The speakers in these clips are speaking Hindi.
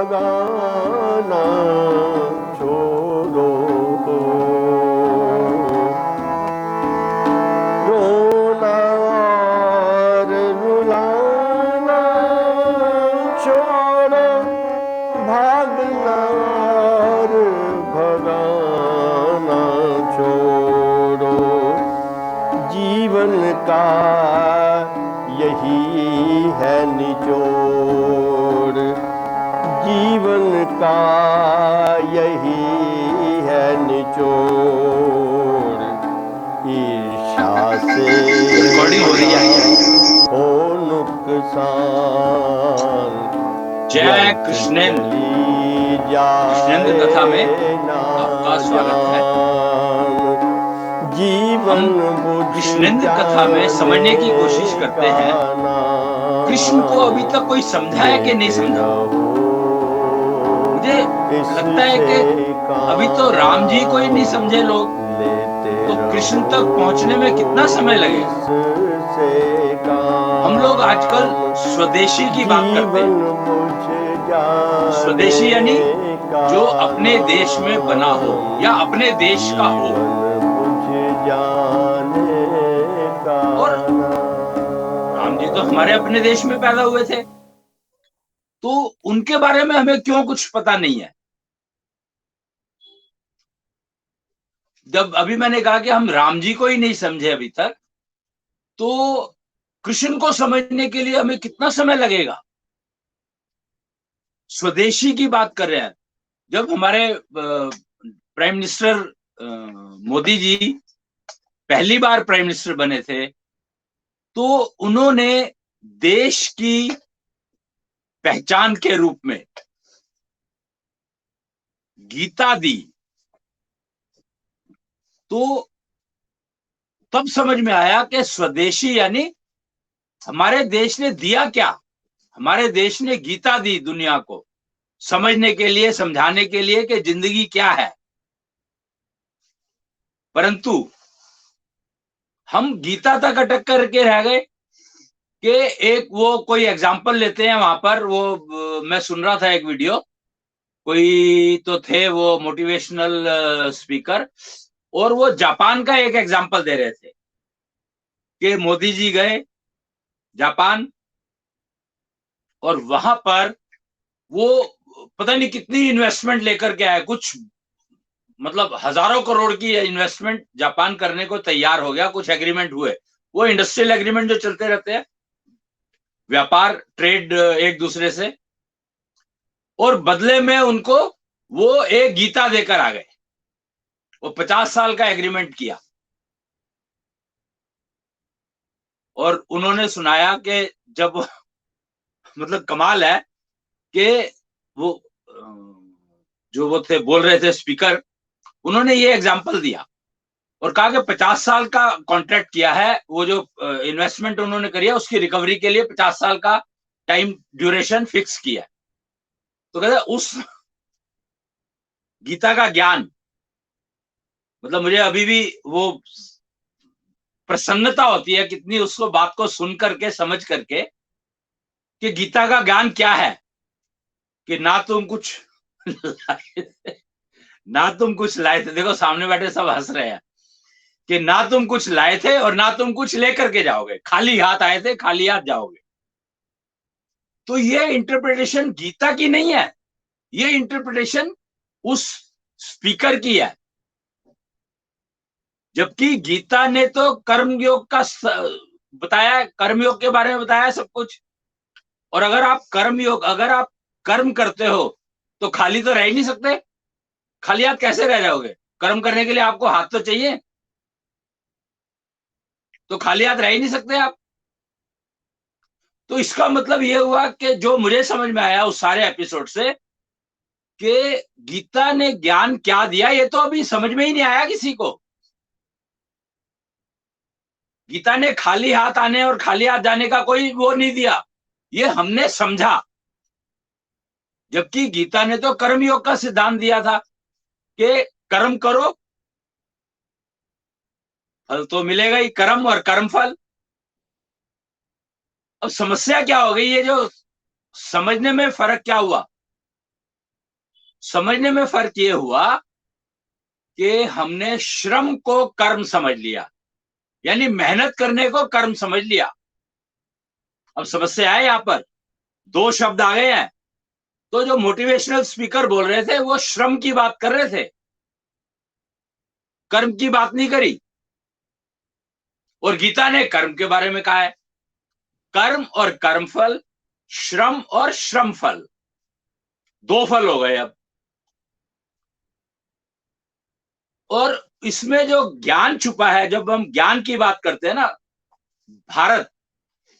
भगाना छोड़ो, रोना और रुलाना छोड़ो, भागना और भगाना छोड़ो। जीवन का यही है निचोड़, जीवन का यही है निचोड़। ईर्ष्या से रिकॉर्डिंग हो रही है। हो नुकसान, जय कृष्णेंद्र कथा में आपका स्वागत है। जीवन कृष्णेंद्र कथा में समझने की कोशिश करते हैं कृष्ण को अभी तक कोई समझा है कि नहीं समझा। मुझे लगता है कि अभी तो राम जी को ही नहीं समझे लोग, तो कृष्ण तक पहुंचने में कितना समय लगेगा। हम लोग आजकल स्वदेशी की बात करते हैं। स्वदेशी यानी जो अपने देश में बना हो या अपने देश का हो। और राम जी तो हमारे अपने देश में पैदा हुए थे, तो उनके बारे में हमें क्यों कुछ पता नहीं है। जब अभी मैंने कहा कि हम राम जी को ही नहीं समझे अभी तक, तो कृष्ण को समझने के लिए हमें कितना समय लगेगा। स्वदेशी की बात कर रहे हैं। जब हमारे प्राइम मिनिस्टर मोदी जी पहली बार प्राइम मिनिस्टर बने थे, तो उन्होंने देश की पहचान के रूप में गीता दी। तो तब समझ में आया कि स्वदेशी यानी हमारे देश ने दिया क्या। हमारे देश ने गीता दी दुनिया को समझने के लिए, समझाने के लिए कि जिंदगी क्या है। परंतु हम गीता तक अटक करके रह गए कि एक वो कोई एग्जाम्पल लेते हैं। वहां पर वो मैं सुन रहा था एक वीडियो, कोई तो थे वो मोटिवेशनल स्पीकर, और वो जापान का एक एग्जाम्पल दे रहे थे कि मोदी जी गए जापान और वहां पर वो पता नहीं कितनी इन्वेस्टमेंट लेकर के आए। कुछ मतलब हजारों करोड़ की इन्वेस्टमेंट जापान करने को तैयार हो गया। कुछ एग्रीमेंट हुए, वो इंडस्ट्रियल एग्रीमेंट जो चलते रहते हैं, व्यापार ट्रेड एक दूसरे से, और बदले में उनको वो एक गीता देकर आ गए। वो 50 साल का एग्रीमेंट किया और उन्होंने सुनाया कि जब मतलब कमाल है कि वो जो वो थे बोल रहे थे स्पीकर, उन्होंने ये एग्जांपल दिया और कहा कि 50 साल का कॉन्ट्रैक्ट किया है। वो जो इन्वेस्टमेंट उन्होंने करी है उसकी रिकवरी के लिए 50 साल का टाइम ड्यूरेशन फिक्स किया है। तो कहते उस गीता का ज्ञान, मतलब मुझे अभी भी वो प्रसन्नता होती है कितनी उसको बात को सुन करके, समझ करके, कि गीता का ज्ञान क्या है कि ना तुम कुछ ना तुम कुछ लाए थे। देखो सामने बैठे सब हंस रहे हैं कि ना तुम कुछ लाए थे और ना तुम कुछ लेकर के जाओगे, खाली हाथ आए थे, खाली हाथ जाओगे। तो ये इंटरप्रिटेशन गीता की नहीं है, ये इंटरप्रिटेशन उस स्पीकर की है। जबकि गीता ने तो कर्मयोग का बताया, कर्मयोग के बारे में बताया सब कुछ। और अगर आप कर्मयोग, अगर आप कर्म करते हो तो खाली तो रह ही नहीं सकते। खाली हाथ कैसे रह जाओगे? कर्म करने के लिए आपको हाथ तो चाहिए, तो खाली हाथ रह ही नहीं सकते आप। तो इसका मतलब यह हुआ कि जो मुझे समझ में आया उस सारे एपिसोड से, कि गीता ने ज्ञान क्या दिया ये तो अभी समझ में ही नहीं आया किसी को। गीता ने खाली हाथ आने और खाली हाथ जाने का कोई वो नहीं दिया, ये हमने समझा। जबकि गीता ने तो कर्मयोग का सिद्धांत दिया था कि कर्म करो, फल तो मिलेगा ही, कर्म और कर्मफल। अब समस्या क्या हो गई, ये जो समझने में फर्क क्या हुआ समझने में फर्क ये हुआ कि हमने श्रम को कर्म समझ लिया, यानी मेहनत करने को कर्म समझ लिया। अब समस्या है यहां पर, दो शब्द आ गए हैं। तो जो मोटिवेशनल स्पीकर बोल रहे थे वो श्रम की बात कर रहे थे, कर्म की बात नहीं करी। और गीता ने कर्म के बारे में कहा है, कर्म और कर्मफल, श्रम और श्रमफल, दो फल हो गए अब। और इसमें जो ज्ञान छुपा है, जब हम ज्ञान की बात करते हैं ना, भारत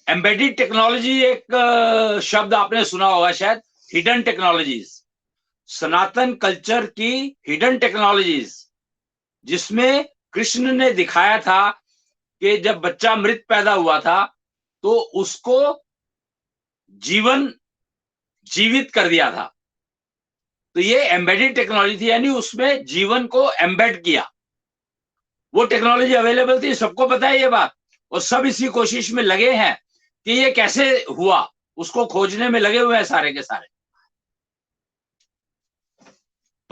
एम्बेडेड टेक्नोलॉजी, एक शब्द आपने सुना होगा शायद, हिडन टेक्नोलॉजीज, सनातन कल्चर की हिडन टेक्नोलॉजीज, जिसमें कृष्ण ने दिखाया था कि जब बच्चा मृत पैदा हुआ था तो उसको जीवित कर दिया था। तो ये एम्बेडेड टेक्नोलॉजी थी, यानी उसमें जीवन को एम्बेड किया। वो टेक्नोलॉजी अवेलेबल थी, सबको पता है ये बात, और सब इसी कोशिश में लगे हैं कि ये कैसे हुआ, उसको खोजने में लगे हुए हैं सारे के सारे।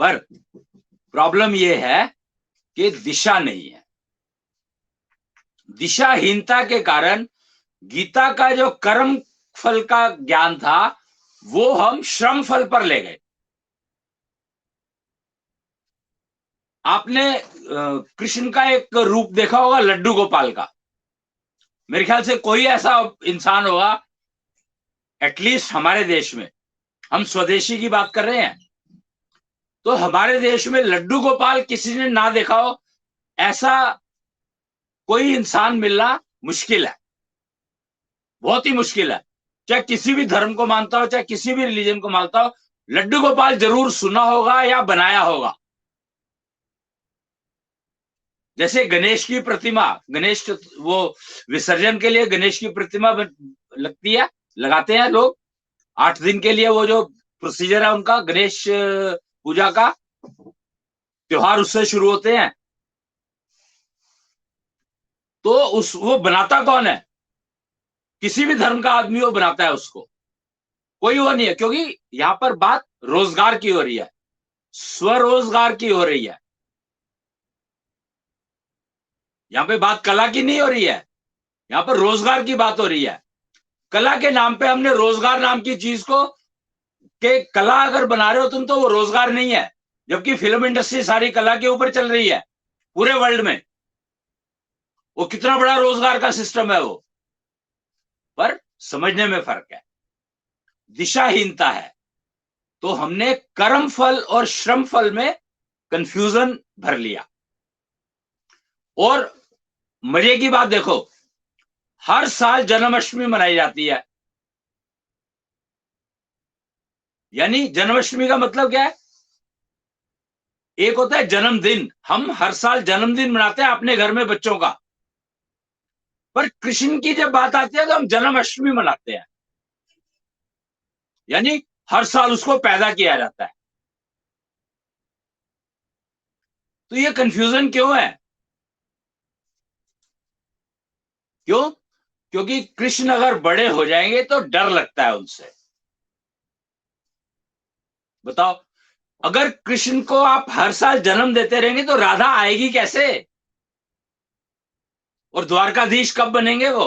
पर प्रॉब्लम ये है कि दिशा नहीं है। दिशाहीनता के कारण गीता का जो कर्म फल का ज्ञान था वो हम श्रम फल पर ले गए। आपने कृष्ण का एक रूप देखा होगा, लड्डू गोपाल का। मेरे ख्याल से कोई ऐसा इंसान होगा, एटलीस्ट हमारे देश में, हम स्वदेशी की बात कर रहे हैं, तो हमारे देश में लड्डू गोपाल किसी ने ना देखा हो, ऐसा कोई इंसान मिलना मुश्किल है, बहुत ही मुश्किल है। चाहे किसी भी धर्म को मानता हो, चाहे किसी भी रिलीजन को मानता हो, लड्डू गोपाल जरूर सुना होगा या बनाया होगा। जैसे गणेश की प्रतिमा, गणेश वो विसर्जन के लिए गणेश की प्रतिमा लगती है, लगाते हैं लोग 8 दिन के लिए, वो जो प्रोसीजर है उनका, गणेश पूजा का त्योहार उससे शुरू होते हैं। तो वो बनाता कौन है? किसी भी धर्म का आदमी वो बनाता है उसको, कोई वो नहीं है, क्योंकि यहां पर बात रोजगार की हो रही है, स्वरोजगार की हो रही है। यहां पे बात कला की नहीं हो रही है, यहां पर रोजगार की बात हो रही है। कला के नाम पे हमने रोजगार नाम की चीज को, के कला अगर बना रहे हो तुम तो वो रोजगार नहीं है, जबकि फिल्म इंडस्ट्री सारी कला के ऊपर चल रही है पूरे वर्ल्ड में। वो कितना बड़ा रोजगार का सिस्टम है वो। पर समझने में फर्क है, दिशाहीनता है। तो हमने कर्म फल और श्रम फल में कंफ्यूजन भर लिया। और मजे की बात देखो, हर साल जन्माष्टमी मनाई जाती है। यानी जन्माष्टमी का मतलब क्या है? एक होता है जन्मदिन, हम हर साल जन्मदिन मनाते हैं अपने घर में बच्चों का, पर कृष्ण की जब बात आती है तो हम जन्माष्टमी मनाते हैं, यानी हर साल उसको पैदा किया जाता है। तो ये कंफ्यूजन क्यों है? क्यों? क्योंकि कृष्ण अगर बड़े हो जाएंगे तो डर लगता है उनसे। बताओ, अगर कृष्ण को आप हर साल जन्म देते रहेंगे तो राधा आएगी कैसे? और द्वारकाधीश कब बनेंगे वो?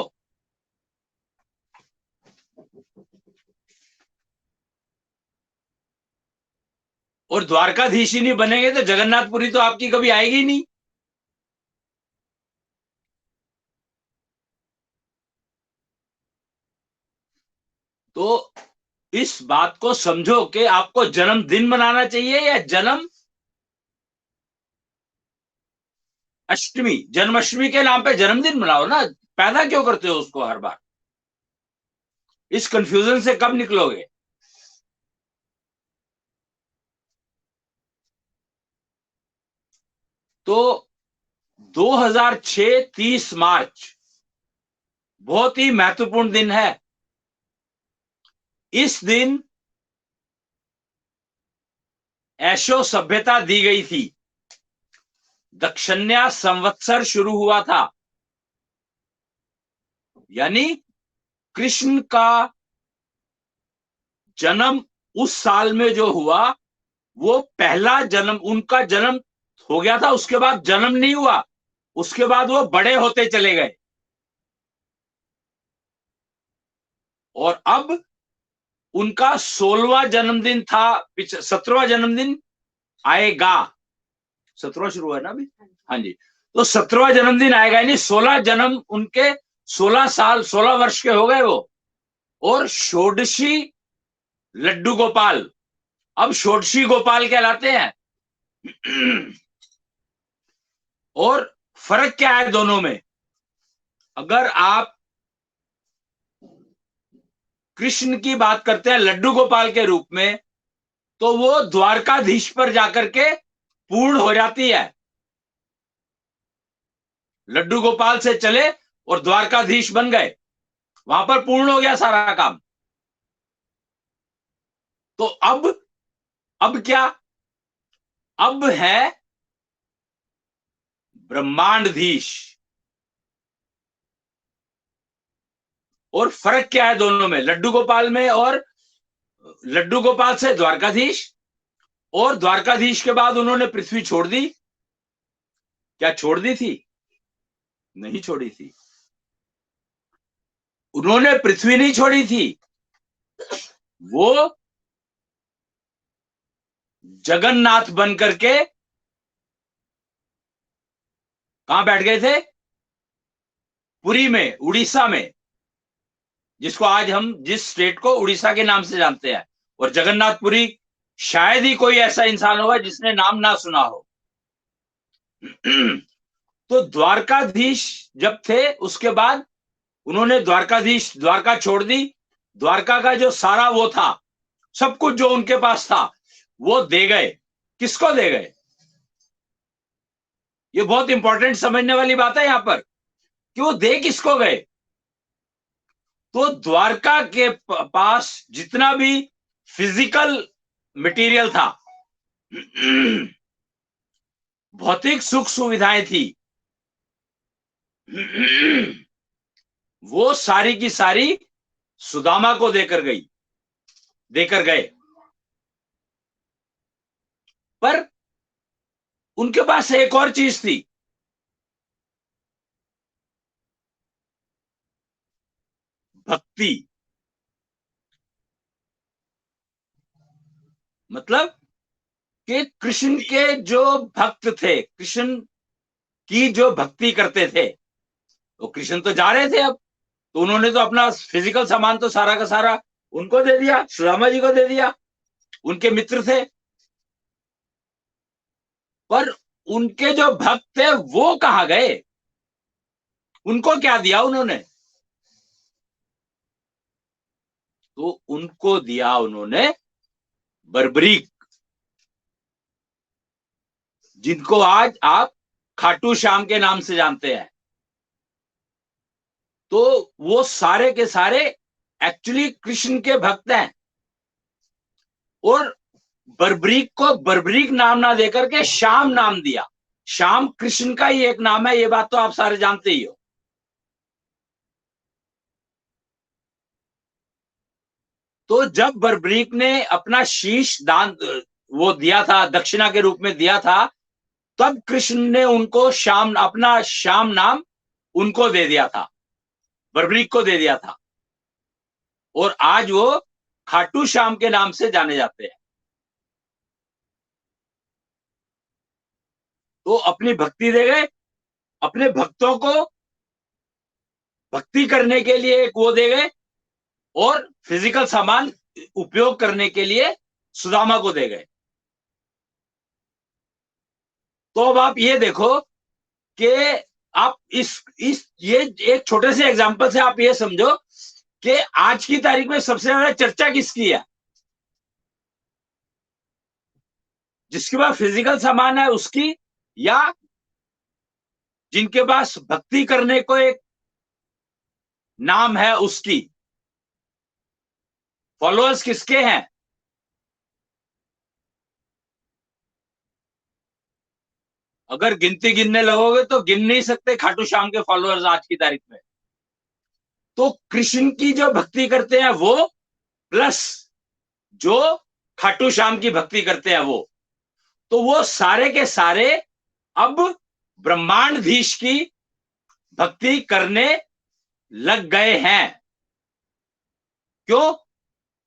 और द्वारकाधीश ही नहीं बनेंगे तो जगन्नाथपुरी तो आपकी कभी आएगी नहीं। तो इस बात को समझो कि आपको जन्मदिन मनाना चाहिए या जन्म अष्टमी। जन्माष्टमी के नाम पे जन्मदिन मनाओ ना, पैदा क्यों करते हो उसको हर बार? इस कंफ्यूजन से कब निकलोगे? तो 2006 30 मार्च बहुत ही महत्वपूर्ण दिन है। इस दिन ऐशो सभ्यता दी गई थी, दक्षिण्या संवत्सर शुरू हुआ था, यानी कृष्ण का जन्म उस साल में जो हुआ वो पहला जन्म, उनका जन्म हो गया था, उसके बाद जन्म नहीं हुआ, उसके बाद वो बड़े होते चले गए। और अब उनका 16वां जन्मदिन था, 17वां जन्मदिन आएगा, 17वां शुरू हुआ ना अभी, हाँ जी, तो 17वां जन्मदिन आएगा, यानी 16 जन्म उनके, 16 साल 16 वर्ष के हो गए वो। और षोडशी लड्डू गोपाल, अब षोडशी गोपाल कहलाते हैं। और फर्क क्या है दोनों में? अगर आप कृष्ण की बात करते हैं लड्डू गोपाल के रूप में, तो वो द्वारकाधीश पर जाकर के पूर्ण हो जाती है। लड्डू गोपाल से चले और द्वारकाधीश बन गए, वहां पर पूर्ण हो गया सारा काम। तो अब क्या? अब है ब्रह्मांडधीश। और फर्क क्या है दोनों में, लड्डू गोपाल में और लड्डू गोपाल से द्वारकाधीश, और द्वारकाधीश के बाद उन्होंने पृथ्वी छोड़ दी। क्या छोड़ दी थी? नहीं छोड़ी थी। उन्होंने पृथ्वी नहीं छोड़ी थी, वो जगन्नाथ बन करके कहां बैठ गए थे? पुरी में, उड़ीसा में, जिसको आज हम जिस स्टेट को उड़ीसा के नाम से जानते हैं। और जगन्नाथपुरी शायद ही कोई ऐसा इंसान होगा जिसने नाम ना सुना हो। तो द्वारकाधीश जब थे, उसके बाद उन्होंने द्वारकाधीश, द्वारका छोड़ दी। द्वारका का जो सारा वो था, सब कुछ जो उनके पास था, वो दे गए। किसको दे गए? ये बहुत इंपॉर्टेंट समझने वाली बात है यहां पर, कि वो दे किसको गए। तो द्वारका के पास जितना भी फिजिकल मटेरियल था, भौतिक सुख सुविधाएं थी, वो सारी की सारी सुदामा को देकर गए। पर उनके पास एक और चीज थी, भक्ति। मतलब कि कृष्ण के जो भक्त थे, कृष्ण की जो भक्ति करते थे, तो कृष्ण तो जा रहे थे अब, तो उन्होंने तो अपना फिजिकल सामान तो सारा का सारा उनको दे दिया, सुदामा जी को दे दिया, उनके मित्र थे। पर उनके जो भक्त थे वो कहां गए? उनको क्या दिया उन्होंने? तो उनको दिया उन्होंने बर्बरीक, जिनको आज आप खाटू श्याम के नाम से जानते हैं। तो वो सारे के सारे एक्चुअली कृष्ण के भक्त हैं। और बर्बरीक को बर्बरीक नाम ना देकर के श्याम नाम दिया। श्याम कृष्ण का ही एक नाम है, ये बात तो आप सारे जानते ही हो। तो जब बर्बरीक ने अपना शीश दान वो दिया था, दक्षिणा के रूप में दिया था, तब कृष्ण ने उनको श्याम, अपना श्याम नाम उनको दे दिया था, बर्बरीक को दे दिया था। और आज वो खाटू श्याम के नाम से जाने जाते हैं। तो अपनी भक्ति दे गए, अपने भक्तों को भक्ति करने के लिए एक वो दे गए, और फिजिकल सामान उपयोग करने के लिए सुदामा को दे गए। तो अब आप ये देखो कि आप इस ये एक छोटे से एग्जांपल से आप ये समझो कि आज की तारीख में सबसे ज्यादा चर्चा किसकी है? जिसके पास फिजिकल सामान है उसकी, या जिनके पास भक्ति करने को एक नाम है उसकी? फॉलोअर्स किसके हैं? अगर गिनती गिनने लगोगे तो गिन नहीं सकते खाटू श्याम के फॉलोअर्स आज की तारीख में। तो कृष्ण की जो भक्ति करते हैं वो, प्लस जो खाटू श्याम की भक्ति करते हैं वो, तो वो सारे के सारे अब ब्रह्मांडधीश की भक्ति करने लग गए हैं। क्यों?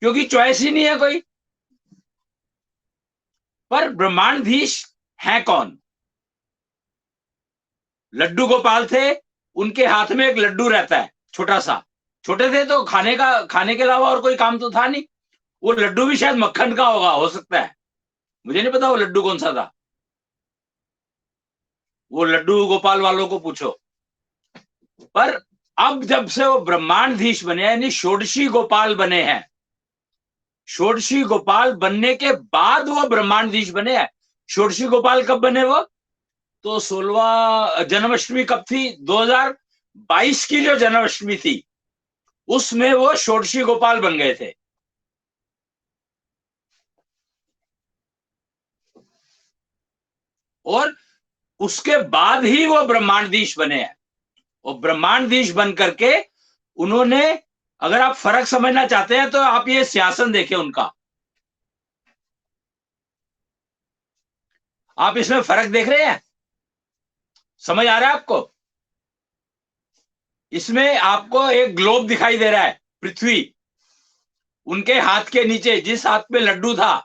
क्योंकि चॉइस ही नहीं है कोई। पर ब्रह्मांडधीश है कौन? लड्डू गोपाल थे, उनके हाथ में एक लड्डू रहता है छोटा सा। छोटे थे तो खाने के अलावा और कोई काम तो था नहीं। वो लड्डू भी शायद मक्खन का होगा, हो सकता है, मुझे नहीं पता वो लड्डू कौन सा था। वो लड्डू गोपाल वालों को पूछो। पर अब जब से वो ब्रह्मांडधीश बने, यानी षोडशी गोपाल बने हैं, षोडशी गोपाल बनने के बाद वो ब्रह्मांडधीश बने हैं। षोडशी गोपाल कब बने वो? तो 16वां जन्माष्टमी कब थी? 2022 की जो जन्माष्टमी थी, उसमें वो षोडशी गोपाल बन गए थे। और उसके बाद ही वो ब्रह्मांडधीश बने हैं। और ब्रह्मांडधीश बन करके उन्होंने, अगर आप फर्क समझना चाहते हैं तो आप ये सिंहासन देखें उनका। आप इसमें फर्क देख रहे हैं? समझ आ रहा है आपको? इसमें आपको एक ग्लोब दिखाई दे रहा है, पृथ्वी। उनके हाथ के नीचे जिस हाथ में लड्डू था,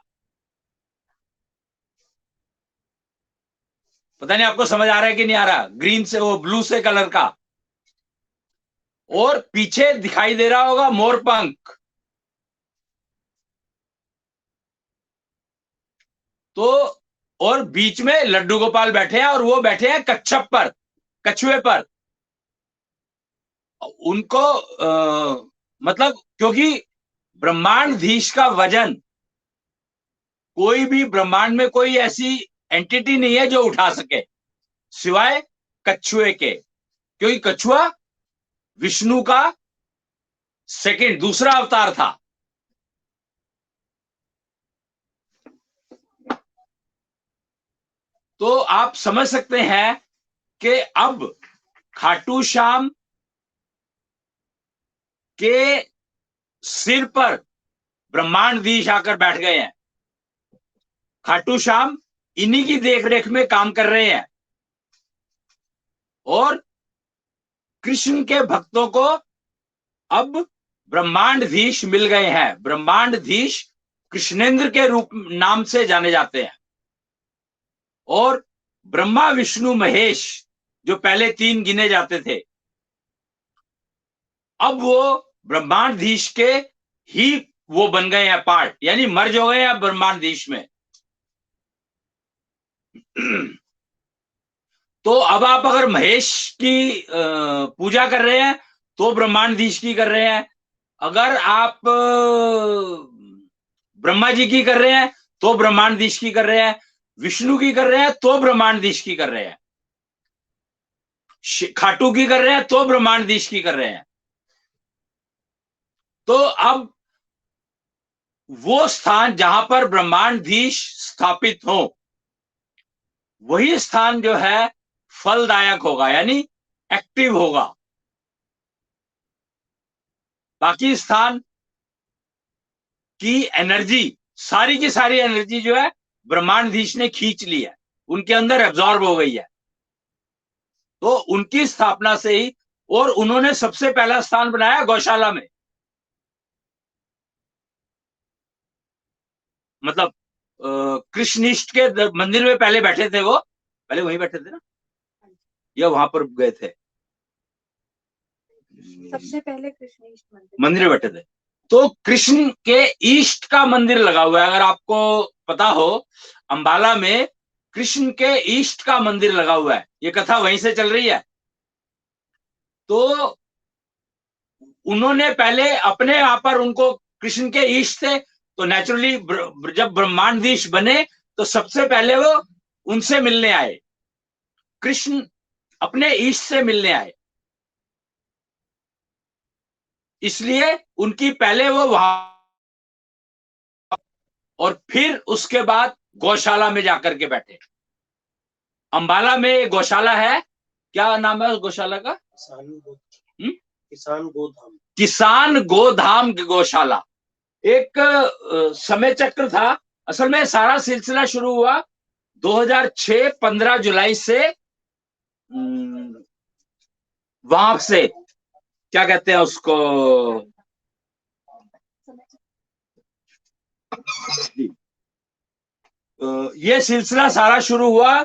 पता नहीं आपको समझ आ रहा है कि नहीं आ रहा, ग्रीन से वो ब्लू से कलर का। और पीछे दिखाई दे रहा होगा मोर पंख। तो और बीच में लड्डू गोपाल बैठे हैं, और वो बैठे हैं कच्छप पर, कछुए पर। उनको मतलब, क्योंकि ब्रह्मांडधीश का वजन, कोई भी ब्रह्मांड में कोई ऐसी एंटिटी नहीं है जो उठा सके सिवाय कछुए के। क्योंकि कछुआ विष्णु का दूसरा अवतार था। तो आप समझ सकते हैं कि अब खाटू श्याम के सिर पर ब्रह्मांडधीश आकर बैठ गए हैं। खाटू श्याम इन्हीं की देखरेख में काम कर रहे हैं। और कृष्ण के भक्तों को अब ब्रह्मांडधीश मिल गए हैं। ब्रह्मांडधीश कृष्णेंद्र के रूप नाम से जाने जाते हैं। और ब्रह्मा विष्णु महेश जो पहले 3 गिने जाते थे, अब वो ब्रह्मांडधीश के ही वो बन गए हैं पार्ट, यानी मर्ज हो गए हैं ब्रह्मांडधीश में। तो अब आप अगर महेश की पूजा कर रहे हैं तो ब्रह्मांडधीश की कर रहे हैं। अगर आप ब्रह्मा जी की कर रहे हैं तो ब्रह्मांडधीश की कर रहे हैं। विष्णु की कर रहे हैं तो ब्रह्मांडधीश की कर रहे हैं। खाटू की कर रहे हैं तो ब्रह्मांडधीश की कर रहे हैं। तो अब वो स्थान जहां पर ब्रह्मांडधीश स्थापित हो, वही स्थान जो है फलदायक होगा, यानी एक्टिव होगा। बाकी स्थान की एनर्जी, सारी की सारी एनर्जी जो है ब्रह्मांडधीश ने खींच ली है, उनके अंदर एब्जॉर्ब हो गई है। तो उनकी स्थापना से ही, और उन्होंने सबसे पहला स्थान बनाया गौशाला में। मतलब कृष्णिष्ठ के मंदिर में पहले बैठे थे वो, पहले वहीं बैठे थे ना, या वहां पर गए थे? सबसे पहले कृष्णेष्ठ मंदिर में बैठे थे। तो कृष्ण के ईष्ट का मंदिर लगा हुआ है। अगर आपको पता हो, अंबाला में कृष्ण के ईष्ट का मंदिर लगा हुआ है। ये कथा वहीं से चल रही है। तो उन्होंने पहले अपने यहाँ पर, उनको कृष्ण के ईष्ट थे, तो नेचुरली जब ब्रह्मांडधीश बने तो सबसे पहले वो उनसे मिलने आए। कृष्ण अपने ईष्ट से मिलने आए, इसलिए उनकी पहले वो वहां, और फिर उसके बाद गौशाला में जाकर के बैठे। अंबाला में गौशाला है, क्या नाम है उस गौशाला का? किसान गोधाम। किसान गोधाम की गौशाला। एक समय चक्र था। असल में सारा सिलसिला शुरू हुआ 2006 15 जुलाई से। वहां से क्या कहते हैं उसको, ये सिलसिला सारा शुरू हुआ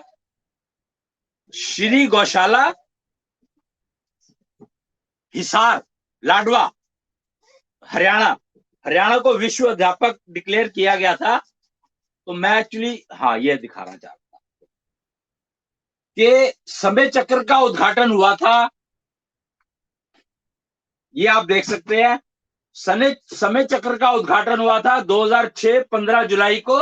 श्री गौशाला हिसार लाडवा हरियाणा। हरियाणा को विश्व अध्यापक डिक्लेयर किया गया था। तो मैं एक्चुअली हाँ ये दिखाना चाहता था कि समय चक्र का उद्घाटन हुआ था। ये आप देख सकते हैं, समय चक्र का उद्घाटन हुआ था 2006 15 जुलाई को।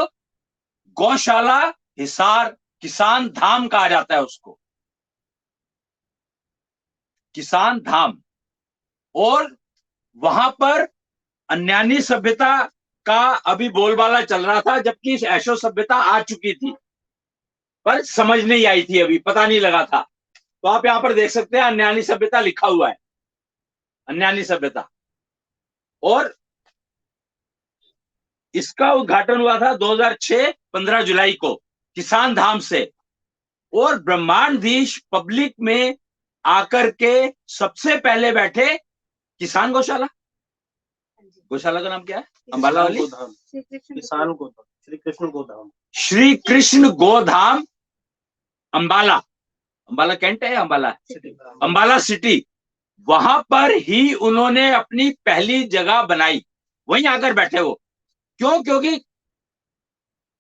गौशाला हिसार, किसान धाम कहा जाता है उसको, किसान धाम। और वहां पर अन्यानी सभ्यता का अभी बोलबाला चल रहा था, जबकि ऐशो सभ्यता आ चुकी थी पर समझ नहीं आई थी, अभी पता नहीं लगा था। तो आप यहां पर देख सकते हैं अन्यानी सभ्यता लिखा हुआ है, अन्यानी सभ्यता। और इसका उद्घाटन हुआ था 2006 15 जुलाई को किसान धाम से। और ब्रह्मांडधीश पब्लिक में आकर के सबसे पहले बैठे किसान गौशाला। गौशाला का नाम क्या है? अंबाला वाली किसान गोधाम, श्री कृष्ण गोधाम, श्री कृष्ण गोधाम अंबाला। अंबाला कैंट है, अंबाला अंबाला सिटी। वहां पर ही उन्होंने अपनी पहली जगह बनाई, वहीं आकर बैठे वो। क्यों? क्योंकि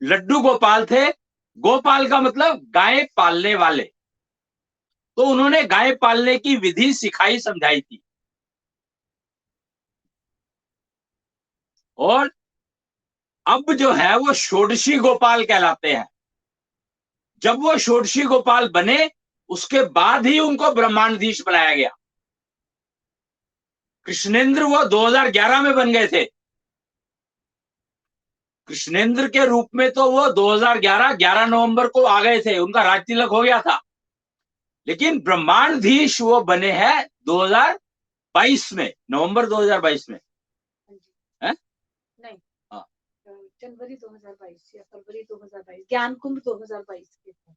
लड्डू गोपाल थे। गोपाल का मतलब गाय पालने वाले। तो उन्होंने गाय पालने की विधि सिखाई समझाई थी। और अब जो है वो षोडशी गोपाल कहलाते हैं। जब वो षोडशी गोपाल बने उसके बाद ही उनको ब्रह्मांडधीश बनाया गया। कृष्णेंद्र वो 2011 में बन गए थे। कृष्णेंद्र के रूप में तो वो 2011 11 नवंबर को आ गए थे, उनका राज तिलक हो गया था। लेकिन ब्रह्मांडधीश वो बने हैं 2022 में, नवंबर 2022 में। है? नहीं, हाँ। जनवरी 2022 या फरवरी 2022, ज्ञान कुंभ 2022 के थे।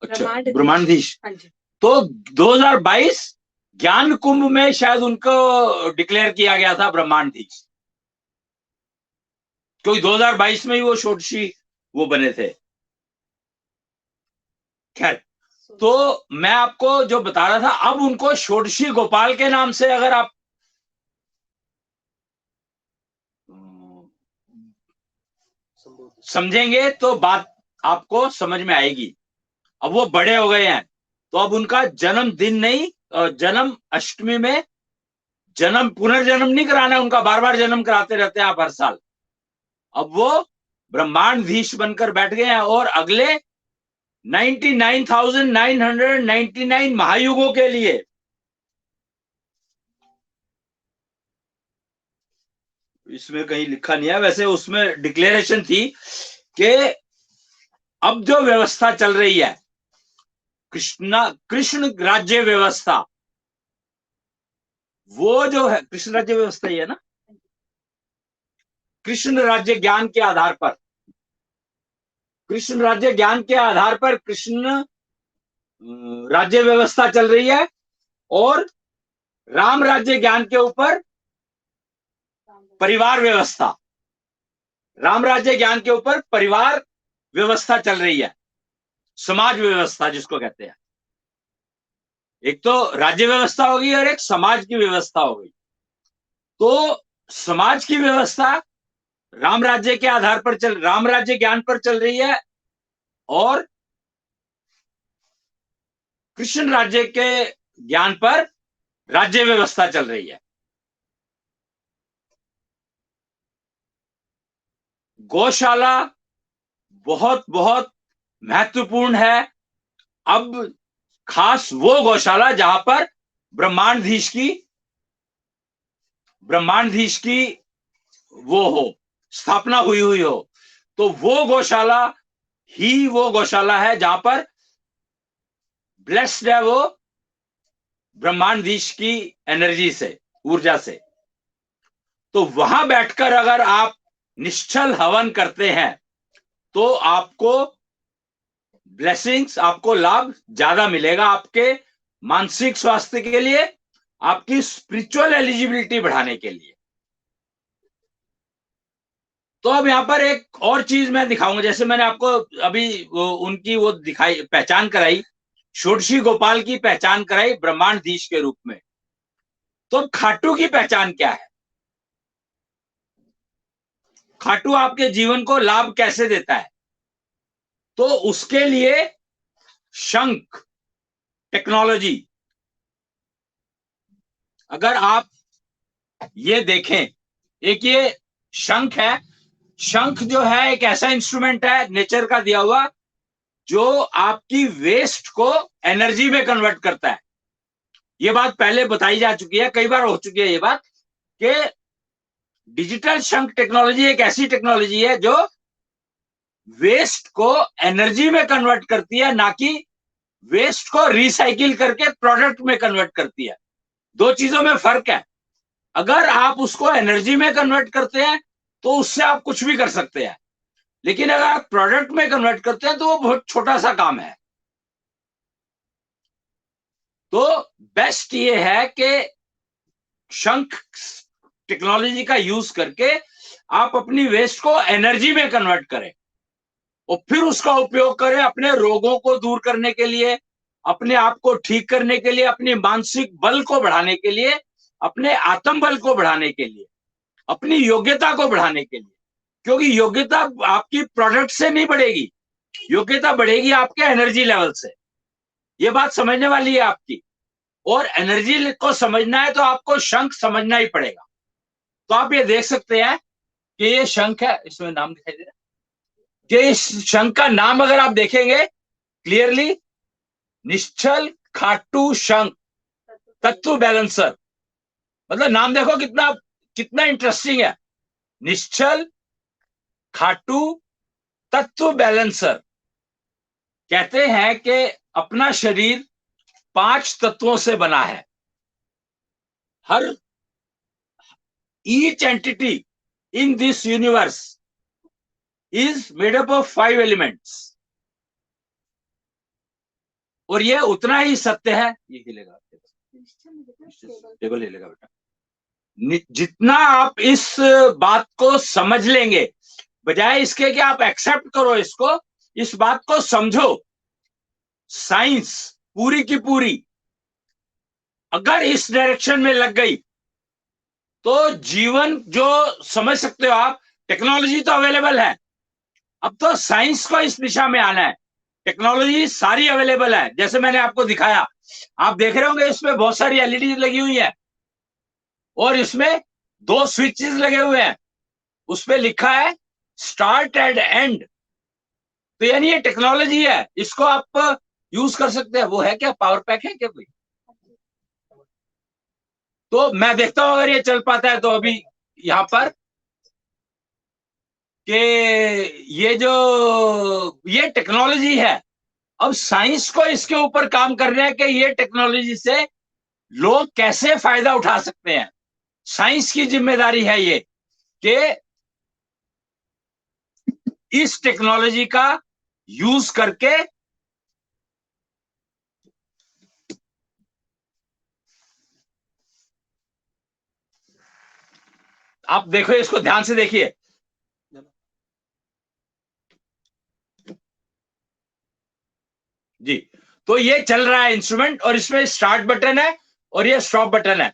अच्छा, ब्रह्मांडधीश। हाँ जी। तो 2022 ज्ञान कुंभ में शायद उनको डिक्लेयर किया गया था ब्रह्मांडधीश, क्योंकि 2022 में ही वो षोडशी वो बने थे। खैर, तो मैं आपको जो बता रहा था, अब उनको षोडशी गोपाल के नाम से अगर आप समझेंगे तो बात आपको समझ में आएगी। अब वो बड़े हो गए हैं, तो अब उनका जन्मदिन नहीं, जन्म अष्टमी में जन्म पुनर्जन्म नहीं कराना है उनका, बार बार जन्म कराते रहते हैं आप हर साल। अब वो ब्रह्मांडधीश बनकर बैठ गए हैं और अगले 99,999 महायुगों के लिए इसमें कहीं लिखा नहीं है, वैसे उसमें डिक्लेरेशन थी कि अब जो व्यवस्था चल रही है कृष्ण राज्य व्यवस्था, वो जो है कृष्ण राज्य व्यवस्था ही है ना, कृष्ण राज्य ज्ञान के आधार पर, कृष्ण राज्य ज्ञान के आधार पर कृष्ण राज्य व्यवस्था चल रही है। और राम राज्य ज्ञान के ऊपर परिवार व्यवस्था, राम राज्य ज्ञान के ऊपर परिवार व्यवस्था चल रही है, समाज व्यवस्था जिसको कहते हैं। एक तो राज्य व्यवस्था होगी और एक समाज की व्यवस्था होगी। तो समाज की व्यवस्था राम राज्य के आधार पर राम राज्य ज्ञान पर चल रही है और कृष्ण राज्य के ज्ञान पर राज्य व्यवस्था चल रही है। गौशाला बहुत बहुत महत्वपूर्ण है। अब खास वो गौशाला जहां पर ब्रह्मांडधीश की वो हो, स्थापना हुई हो, तो वो गौशाला ही वो गौशाला है जहां पर ब्लेस्ड है वो ब्रह्मांडधीश की एनर्जी से, ऊर्जा से। तो वहां बैठकर अगर आप निश्चल हवन करते हैं तो आपको ब्लेसिंग्स, आपको लाभ ज्यादा मिलेगा आपके मानसिक स्वास्थ्य के लिए, आपकी स्पिरिचुअल एलिजिबिलिटी बढ़ाने के लिए। तो अब यहां पर एक और चीज मैं दिखाऊंगा, जैसे मैंने आपको अभी उनकी वो दिखाई, पहचान कराई, षोडशी गोपाल की पहचान कराई ब्रह्मांडधीश के रूप में। तो खाटू की पहचान क्या है? खाटू आपके जीवन को लाभ कैसे देता है? तो उसके लिए शंख टेक्नोलॉजी, अगर आप ये देखें, एक ये शंख है। शंख जो है एक ऐसा इंस्ट्रूमेंट है नेचर का दिया हुआ जो आपकी वेस्ट को एनर्जी में कन्वर्ट करता है। ये बात पहले बताई जा चुकी है, कई बार हो चुकी है ये बात, कि डिजिटल शंख टेक्नोलॉजी एक ऐसी टेक्नोलॉजी है जो वेस्ट को एनर्जी में कन्वर्ट करती है, ना कि वेस्ट को रिसाइकिल करके प्रोडक्ट में कन्वर्ट करती है। दो चीजों में फर्क है। अगर आप उसको एनर्जी में कन्वर्ट करते हैं तो उससे आप कुछ भी कर सकते हैं, लेकिन अगर आप प्रोडक्ट में कन्वर्ट करते हैं तो वो बहुत छोटा सा काम है। तो बेस्ट ये है कि शंख टेक्नोलॉजी का यूज करके आप अपनी वेस्ट को एनर्जी में कन्वर्ट करें और फिर उसका उपयोग करें अपने रोगों को दूर करने के लिए, अपने आप को ठीक करने के लिए, अपने मानसिक बल को बढ़ाने के लिए, अपने आत्म बल को बढ़ाने के लिए, अपनी योग्यता को बढ़ाने के लिए। क्योंकि योग्यता आपकी प्रोडक्ट से नहीं बढ़ेगी, योग्यता बढ़ेगी आपके एनर्जी लेवल से। ये बात समझने वाली है आपकी। और एनर्जी को समझना है तो आपको शंख समझना ही पड़ेगा। तो आप ये देख सकते हैं कि ये शंख है, इसमें नाम दिखाई दे रहा है कि इस शंख का नाम अगर आप देखेंगे क्लियरली, निश्चल खाटू शंख तत्व बैलेंसर। मतलब नाम देखो कितना कितना इंटरेस्टिंग है, निश्चल खाटू तत्व बैलेंसर। कहते हैं कि अपना शरीर 5 तत्वों से बना है। हर each entity in this universe is made up of 5 elements. और ये उतना ही सत्य है, ये हिलेगा, टेबल ले लेगा बेटा। जितना आप इस बात को समझ लेंगे, बजाय इसके कि आप एक्सेप्ट करो इसको, इस बात को समझो। साइंस पूरी की पूरी अगर इस डायरेक्शन में लग गई तो जीवन जो समझ सकते हो आप, टेक्नोलॉजी तो अवेलेबल है, अब तो साइंस को इस दिशा में आना है। टेक्नोलॉजी सारी अवेलेबल है, जैसे मैंने आपको दिखाया। आप देख रहे होंगे इसमें बहुत सारी एलईडी लगी हुई है और इसमें 2 स्विचेस लगे हुए हैं, उसपे लिखा है स्टार्ट एंड एंड। तो यानी ये टेक्नोलॉजी है, इसको आप यूज कर सकते हैं। वो है क्या, पावर पैक है क्या कोई? तो मैं देखता हूं अगर ये चल पाता है तो अभी यहां पर कि ये टेक्नोलॉजी है। अब साइंस को इसके ऊपर काम कर रहे हैं कि ये टेक्नोलॉजी से लोग कैसे फायदा उठा सकते हैं। साइंस की जिम्मेदारी है ये कि इस टेक्नोलॉजी का यूज करके आप देखो, इसको ध्यान से देखिए। जी, तो ये चल रहा है इंस्ट्रूमेंट और इसमें स्टार्ट बटन है और ये स्टॉप बटन है।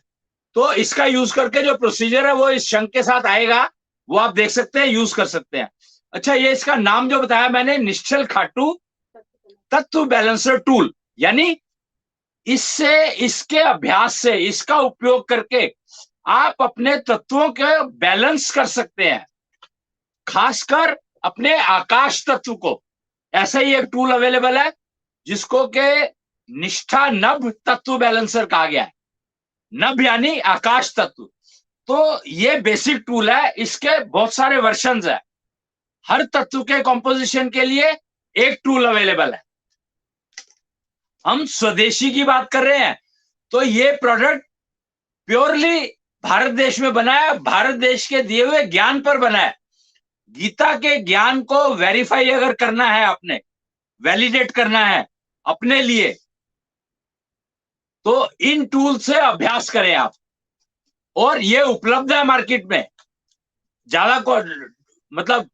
तो इसका यूज करके जो प्रोसीजर है वो इस शंख के साथ आएगा, वो आप देख सकते हैं, यूज कर सकते हैं। अच्छा, ये इसका नाम जो बताया मैंने, निश्चल खाटू तत्व बैलेंसर टूल, यानी इससे, इसके अभ्यास से, इसका उपयोग करके आप अपने तत्वों के बैलेंस कर सकते हैं, खासकर अपने आकाश तत्व को। ऐसा ही एक टूल अवेलेबल है जिसको के निष्ठा नभ तत्व बैलेंसर कहा गया है। नभ यानी आकाश तत्व। तो ये बेसिक टूल है, इसके बहुत सारे वर्जन्स है। हर तत्व के कॉम्पोजिशन के लिए एक टूल अवेलेबल है। हम स्वदेशी की बात कर रहे हैं तो ये प्रोडक्ट प्योरली भारत देश में बना है, भारत देश के दिए हुए ज्ञान पर बना है। गीता के ज्ञान को वेरीफाई अगर करना है, आपने वैलिडेट करना है अपने लिए, तो इन टूल से अभ्यास करें आप। और ये उपलब्ध है मार्केट में, ज्यादा को मतलब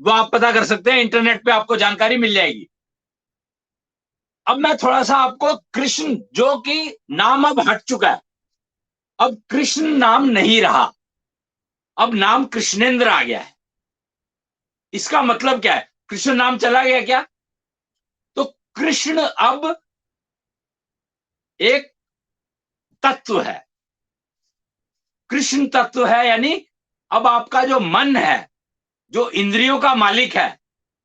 वो आप पता कर सकते हैं, इंटरनेट पे आपको जानकारी मिल जाएगी। अब मैं थोड़ा सा आपको कृष्ण, जो कि नाम अब हट चुका है, अब कृष्ण नाम नहीं रहा, अब नाम कृष्णेंद्र आ गया है। इसका मतलब क्या है? कृष्ण नाम चला गया क्या? तो कृष्ण अब एक तत्व है, कृष्ण तत्व है, यानी अब आपका जो मन है, जो इंद्रियों का मालिक है,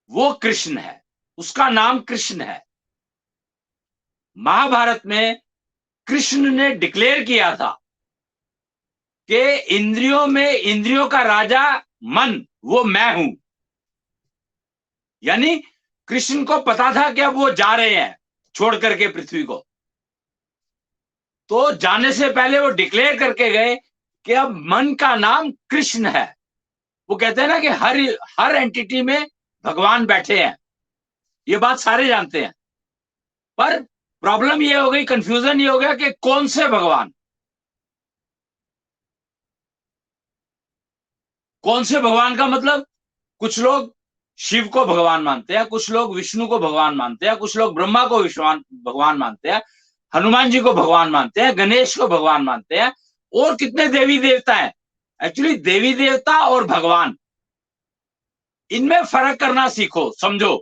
वो कृष्ण है, उसका नाम कृष्ण है। महाभारत में कृष्ण ने डिक्लेयर किया था कि इंद्रियों में इंद्रियों का राजा मन, वो मैं हूं। यानी कृष्ण को पता था कि अब वो जा रहे हैं छोड़ करके पृथ्वी को, तो जाने से पहले वो डिक्लेयर करके गए कि अब मन का नाम कृष्ण है। वो कहते हैं ना कि हर हर एंटिटी में भगवान बैठे हैं, ये बात सारे जानते हैं। पर प्रॉब्लम ये हो गई, कंफ्यूजन ये हो गया कि कौन से भगवान, कौन से भगवान का मतलब, कुछ लोग शिव को भगवान मानते हैं, कुछ लोग विष्णु को भगवान मानते हैं, कुछ लोग ब्रह्मा को भगवान मानते हैं, हनुमान जी को भगवान मानते हैं, गणेश को भगवान मानते हैं, और कितने देवी देवता हैं। एक्चुअली देवी देवता और भगवान, इनमें फर्क करना सीखो, समझो।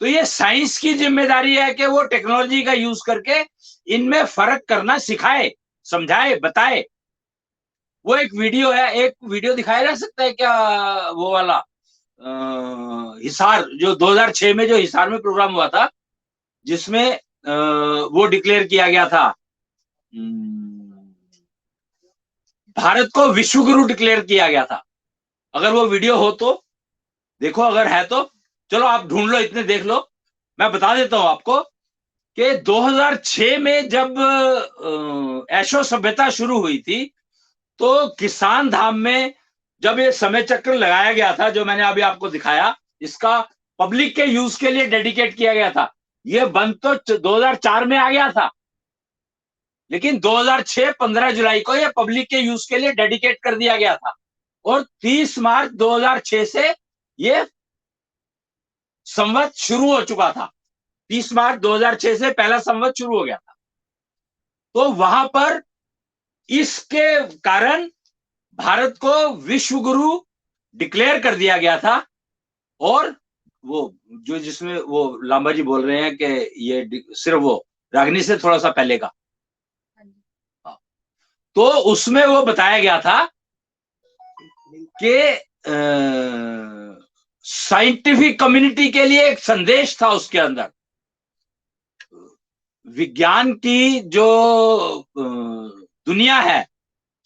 तो ये साइंस की जिम्मेदारी है कि वो टेक्नोलॉजी का यूज करके इनमें फर्क करना सिखाए, समझाए, बताए। वो एक वीडियो है, एक वीडियो दिखाया जा सकता है क्या, वो वाला हिसार, जो 2006 में जो हिसार में प्रोग्राम हुआ था, जिसमें वो डिक्लेयर किया गया था, भारत को विश्व गुरु डिक्लेयर किया गया था। अगर वो वीडियो हो तो देखो, अगर है तो चलो आप ढूंढ लो, इतने देख लो। मैं बता देता हूं आपको कि 2006 में जब एशो सभ्यता शुरू हुई थी, तो किसान धाम में जब ये समय चक्र लगाया गया था, जो मैंने अभी आपको दिखाया, इसका पब्लिक के यूज के लिए डेडिकेट किया गया था। ये बंद तो 2004 में आ गया था, लेकिन 2006 15 जुलाई को ये पब्लिक के यूज के लिए डेडिकेट कर दिया गया था। और 30 मार्च 2006 से ये संवत शुरू हो चुका था। 30 मार्च 2006 से पहला संवत शुरू हो गया था। तो वहां पर इसके कारण भारत को विश्व गुरु डिक्लेयर कर दिया गया था। और वो जो जिसमें वो लांबा जी बोल रहे हैं कि ये सिर्फ वो रागनी से थोड़ा सा पहले का, तो उसमें वो बताया गया था कि साइंटिफिक कम्युनिटी के लिए एक संदेश था उसके अंदर। विज्ञान की जो दुनिया है,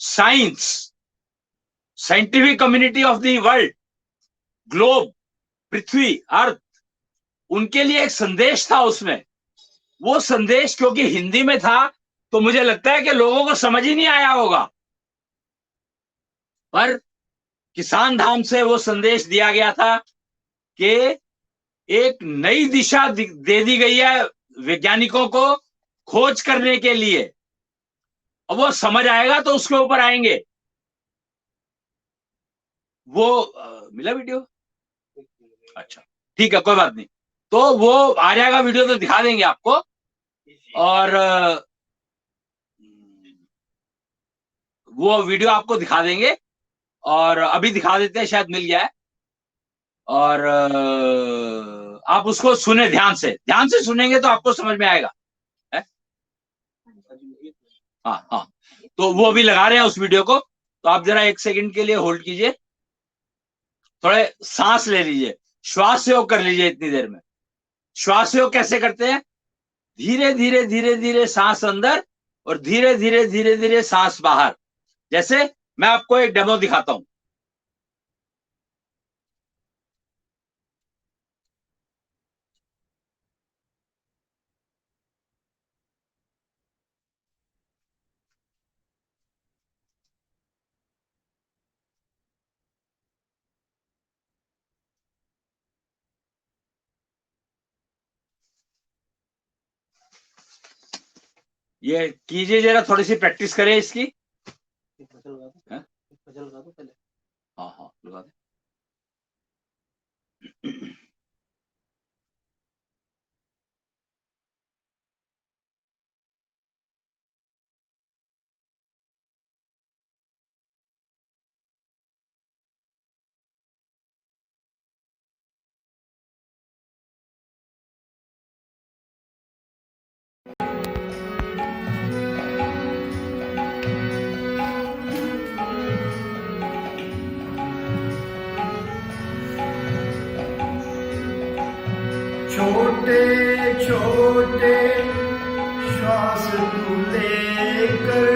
science, scientific community of the world, globe, पृथ्वी, अर्थ, उनके लिए एक संदेश था उसमें। वो संदेश क्योंकि हिंदी में था, तो मुझे लगता है कि लोगों को समझ ही नहीं आया होगा। पर किसान धाम से वो संदेश दिया गया था कि एक नई दिशा दे दी गई है वैज्ञानिकों को खोज करने के लिए। अब वो समझ आएगा तो उसके ऊपर आएंगे। वो मिला वीडियो? अच्छा, ठीक है, कोई बात नहीं। तो वो आ जाएगा वीडियो, तो दिखा देंगे आपको। और वो वीडियो आपको दिखा देंगे, और अभी दिखा देते हैं, शायद मिल गया है। और आप उसको सुने, ध्यान से सुनेंगे तो आपको समझ में आएगा है? हाँ हाँ, तो वो अभी लगा रहे हैं उस वीडियो को, तो आप जरा एक सेकंड के लिए होल्ड कीजिए, थोड़े सांस ले लीजिए, श्वास योग कर लीजिए इतनी देर में। श्वास योग कैसे करते हैं? धीरे धीरे धीरे धीरे सांस अंदर, और धीरे धीरे धीरे धीरे सांस बाहर। जैसे मैं आपको एक डेमो दिखाता हूं। ये कीजिए जरा, थोड़ी सी प्रैक्टिस करें इसकी। एक भजन लगा दो, हाँ? एक भजन लगा दो पहले। हाँ हाँ लगा दे। छोटे छोटे श्वास तू लेकर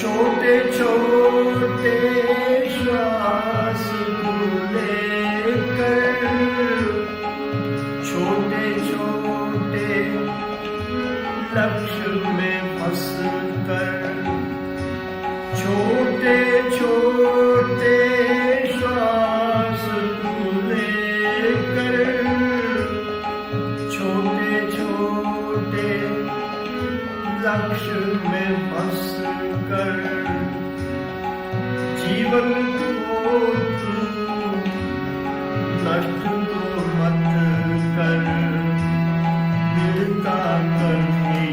छोटे छोटे श्वास तू लेकर छोटे छोटे लक्ष्य में फंस कर छोटे छोटे श्वास तू लेकर छोटे छोटे लक्ष्य में फंस कर जीवन को तू नष्ट तो मत कर, मिलता कभी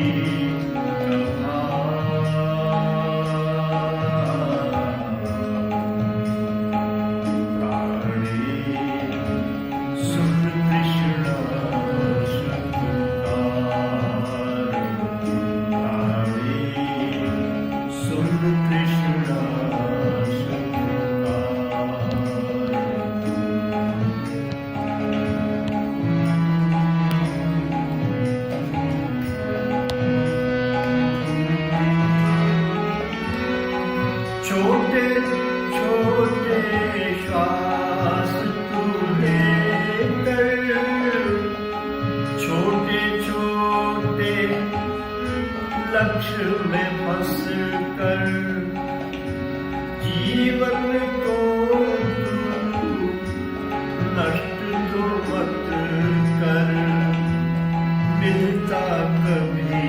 छोटे छोटे श्वास तू लेकर छोटे छोटे लक्ष्य में फंस कर जीवन को तू नष्ट तो मत कर, मिलता कभी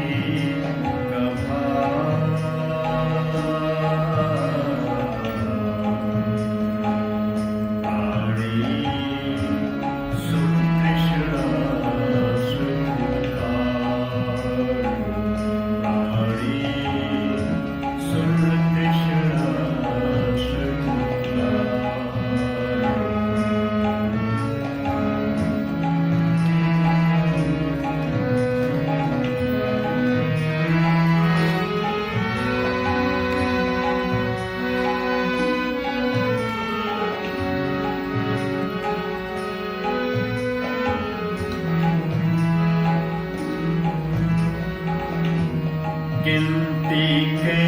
गिनती के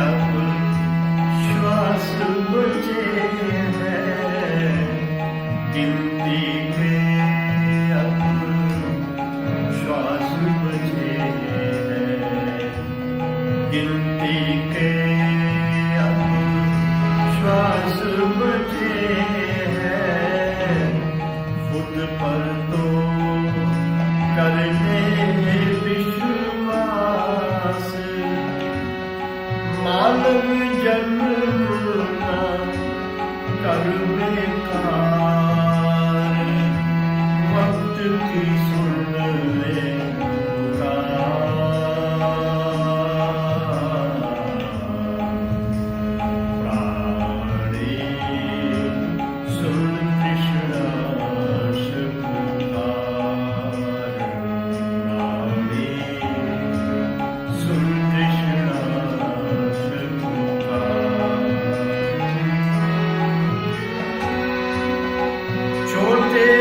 अब श्वास बचे हैं, गिनती के अब श्वास बचे हैं, गिनती के अब श्वास बचे हैं, खुद पर तो करने मानव जन्म ना कर बेकार, वक्त की सुन ले प्राणी सुन कृष्णा प्राणी सुन कृष्णा छोटे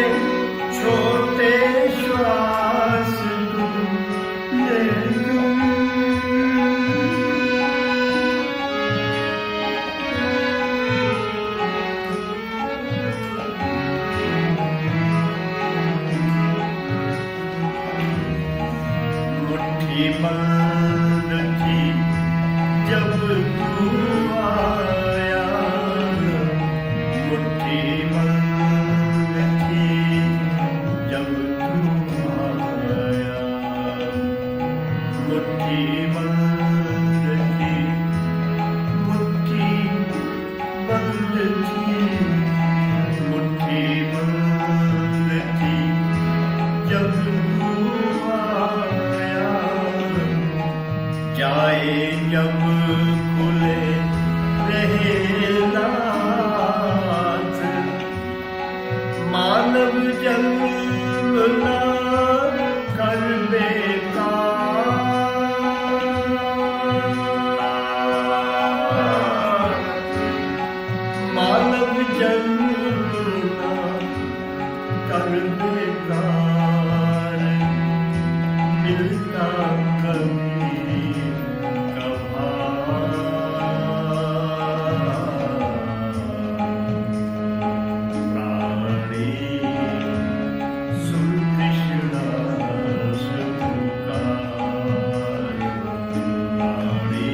छोटे श्वास तू लेकर मुट्ठी बंद थी जब तू आया, मुट्ठी बंद थी, मुट्ठी बंद थी, मुट्ठी बंद थी, जब तू आया, जाए जब खुले रहे नाथ, मानव जन्म ना कर बेकार, मानव जन्म ना कर बेकार, मिलता कभी कभार, प्राणी सुन कृष्णा से पुकार, प्राणी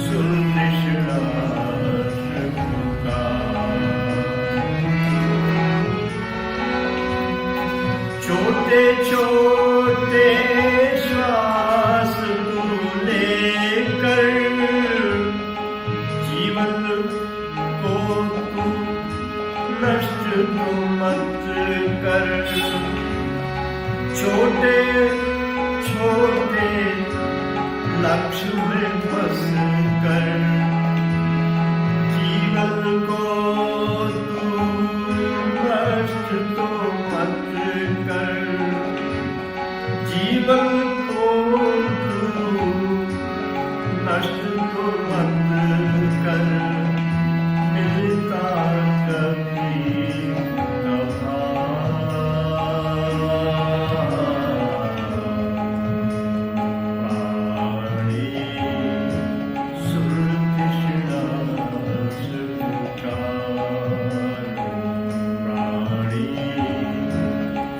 सुन कृष्णा से पुकार। छोटे छोटे श्वास तू लेकर जीवन को तू नष्ट तो मत कर, छोटे छोटे लक्ष्य में बस कर, जीवन को तू नष्ट तो मत कर, जीवन को तू नष्ट तो मत कर, मिलता कभी कभार, प्राणी सुन कृष्णा से पुकार, प्राणी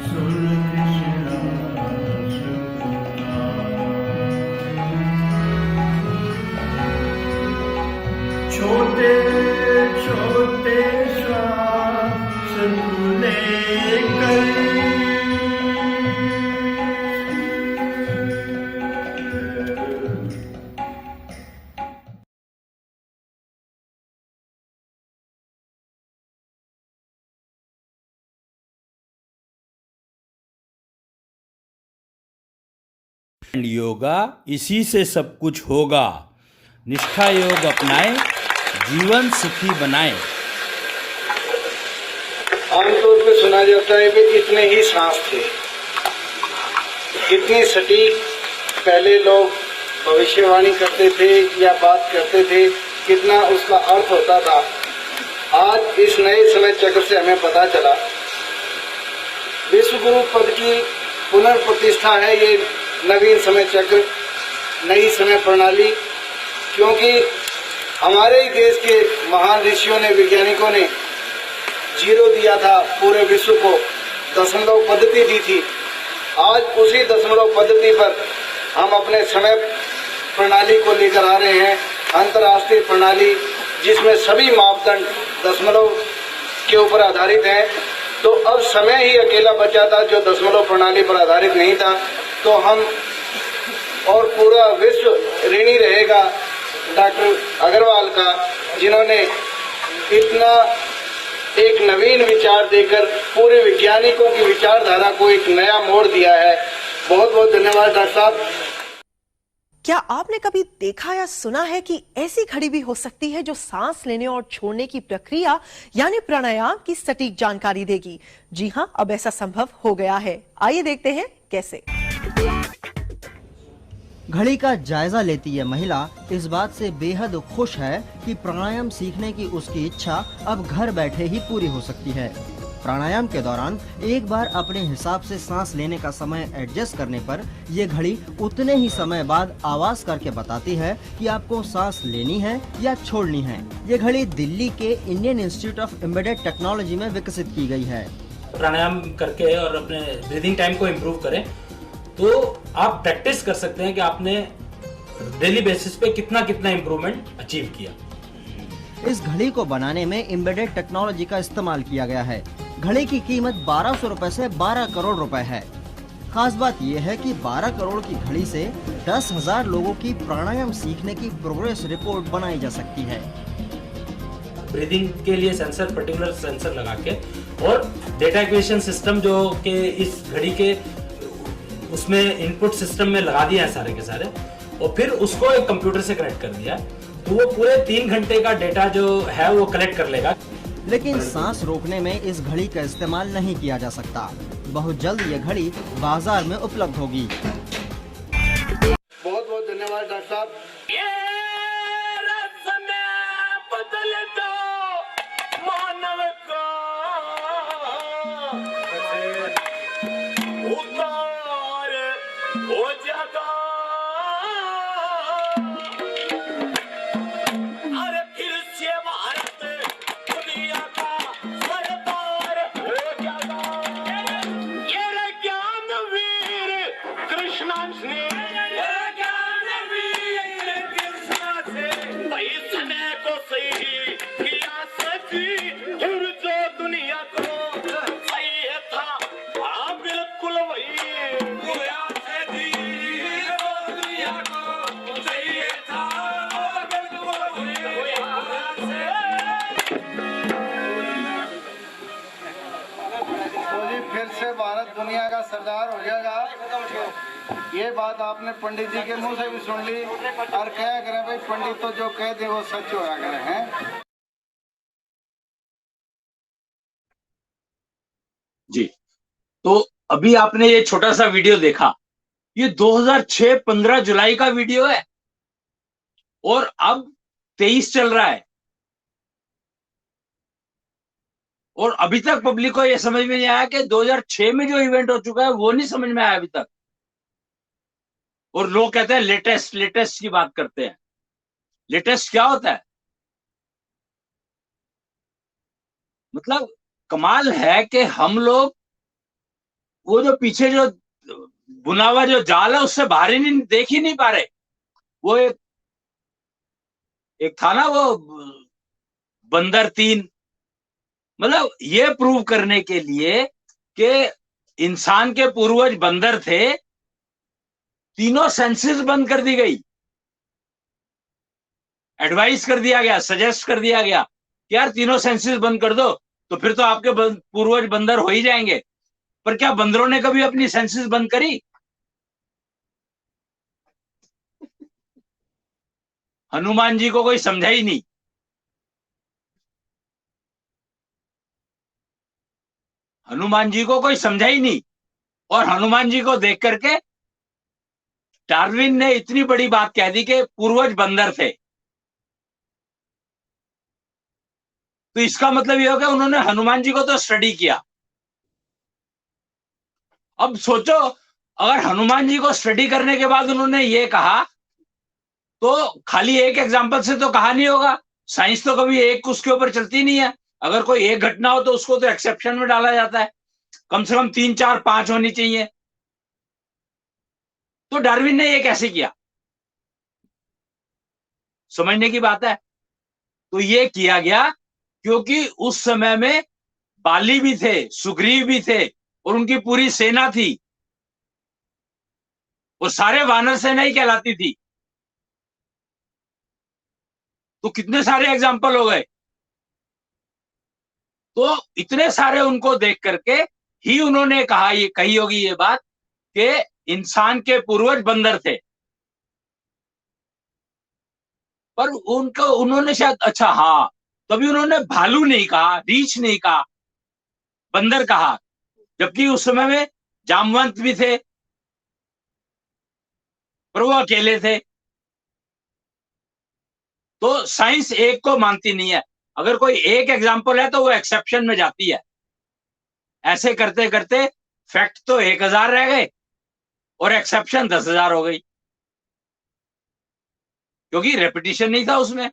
सुन कृष्णा से पुकार। छोटे छोटे श्वास तू लेकर योगा इसी से सब कुछ होगा। निष्ठा योग अपनाए, जीवन सुखी बनाए। आमतौर पे सुना जाता है कि इतने ही सांस थे, इतनी सटीक पहले लोग भविष्यवाणी करते थे या बात करते थे, कितना उसका अर्थ होता था। आज इस नए समय चक्र से हमें पता चला विश्व गुरु पद की पुनर्प्रतिष्ठा है ये नवीन समय चक्र, नई समय प्रणाली। क्योंकि हमारे ही देश के महान ऋषियों ने, वैज्ञानिकों ने जीरो दिया था पूरे विश्व को, दशमलव पद्धति दी थी। आज उसी दशमलव पद्धति पर हम अपने समय प्रणाली को लेकर आ रहे हैं, अंतर्राष्ट्रीय प्रणाली जिसमें सभी मापदंड दशमलव के ऊपर आधारित हैं। तो अब समय ही अकेला बचा था जो दशमलव प्रणाली पर आधारित नहीं था। तो हम और पूरा विश्व ऋणी रहेगा डॉक्टर अग्रवाल का, जिन्होंने इतना एक नवीन विचार देकर पूरे वैज्ञानिकों की विचारधारा को एक नया मोड़ दिया है। बहुत बहुत धन्यवाद डॉक्टर साहब। क्या आपने कभी देखा या सुना है कि ऐसी घड़ी भी हो सकती है जो सांस लेने और छोड़ने की प्रक्रिया यानी प्राणायाम की सटीक जानकारी देगी? जी हां, अब ऐसा संभव हो गया है। आइए देखते हैं कैसे। घड़ी का जायजा लेती यह महिला इस बात से बेहद खुश है कि प्राणायाम सीखने की उसकी इच्छा अब घर बैठे ही पूरी हो सकती है। प्राणायाम के दौरान एक बार अपने हिसाब से सांस लेने का समय एडजस्ट करने पर ये घड़ी उतने ही समय बाद आवाज करके बताती है कि आपको सांस लेनी है या छोड़नी है। ये घड़ी दिल्ली के Indian institute of embedded technology में विकसित की गई है। प्राणायाम करके और अपने ब्रीदिंग टाइम को इम्प्रूव करें तो आप प्रैक्टिस कर सकते हैं कि आपने डेली बेसिस पे कितना इम्प्रूवमेंट अचीव किया। इस घड़ी को बनाने में एम्बेडेड टेक्नोलॉजी का इस्तेमाल किया गया है। घड़ी की कीमत 1200 रुपए से 12 करोड़ रुपए है। खास बात यह है कि 12 करोड़ की घड़ी से 10,000 लोगों की प्राणायाम सीखने की प्रोग्रेस रिपोर्ट बनाई जा सकती है। ब्रीदिंग के लिए सेंसर, पर्टिकुलर सेंसर लगा के, और डेटा एक्विजिशन सिस्टम जो कि इस घड़ी के उसमें इनपुट सिस्टम में लगा दिया है सारे के सारे, और फिर उसको एक कंप्यूटर से कनेक्ट कर दिया, तो वो पूरे 3 घंटे का डेटा जो है वो कलेक्ट कर लेगा। लेकिन सांस रोकने में इस घड़ी का इस्तेमाल नहीं किया जा सकता। बहुत जल्द ये घड़ी बाजार में उपलब्ध होगी। बहुत बहुत धन्यवाद डॉक्टर साहब। फिर से भारत दुनिया का सरदार हो जाएगा। ये बात आपने पंडित जी के मुंह से भी सुन ली, और क्या करें भाई, पंडित तो जो कह दे वो सच होया करे हैं। जी, तो अभी आपने ये छोटा सा वीडियो देखा, ये 2006 15 जुलाई का वीडियो है, और अब 23 चल रहा है, और अभी तक पब्लिक को यह समझ में नहीं आया कि 2006 में जो इवेंट हो चुका है वो नहीं समझ में आया अभी तक। और लोग कहते हैं लेटेस्ट लेटेस्ट की बात करते हैं। लेटेस्ट क्या होता है? मतलब कमाल है कि हम लोग वो जो पीछे जो बुना हुआ जो जाल है उससे बाहर ही नहीं, देख ही नहीं पा रहे। वो एक था ना वो बंदर 3, मतलब ये प्रूव करने के लिए कि इंसान के पूर्वज बंदर थे, तीनों सेंसेस बंद कर दी गई। एडवाइस कर दिया गया, सजेस्ट कर दिया गया कि यार तीनों सेंसेस बंद कर दो, तो फिर तो आपके पूर्वज बंदर हो ही जाएंगे। पर क्या बंदरों ने कभी अपनी सेंसेस बंद करी? हनुमान जी को कोई समझा ही नहीं। हनुमान जी को कोई समझा ही नहीं, और हनुमान जी को देख करके डार्विन ने इतनी बड़ी बात कह दी कि पूर्वज बंदर थे। तो इसका मतलब यह हो गया उन्होंने हनुमान जी को तो स्टडी किया। अब सोचो, अगर हनुमान जी को स्टडी करने के बाद उन्होंने ये कहा, तो खाली एक एग्जाम्पल से तो कहा नहीं होगा। साइंस तो कभी एक उसके ऊपर चलती नहीं है। अगर कोई एक घटना हो तो उसको तो एक्सेप्शन में डाला जाता है, कम से कम 3 4 5 होनी चाहिए। तो डार्विन ने ये कैसे किया? समझने की बात है। तो ये किया गया क्योंकि उस समय में बाली भी थे, सुग्रीव भी थे, और उनकी पूरी सेना थी। वो सारे वानर सेना ही कहलाती थी। तो कितने सारे एग्जाम्पल हो गए। तो इतने सारे उनको देख करके ही उन्होंने कहा, ये कही होगी ये बात कि इंसान के पूर्वज बंदर थे। पर उन्होंने शायद, अच्छा हाँ, तभी उन्होंने भालू नहीं कहा, रीछ नहीं कहा, बंदर कहा। जबकि उस समय में जामवंत भी थे, पर वो अकेले थे। तो साइंस एक को मानती नहीं है। अगर कोई एक एग्जाम्पल है तो वो एक्सेप्शन में जाती है। ऐसे करते करते फैक्ट तो 1000 रह गए और एक्सेप्शन 10,000 हो गई, क्योंकि रेपिटेशन नहीं था उसमें।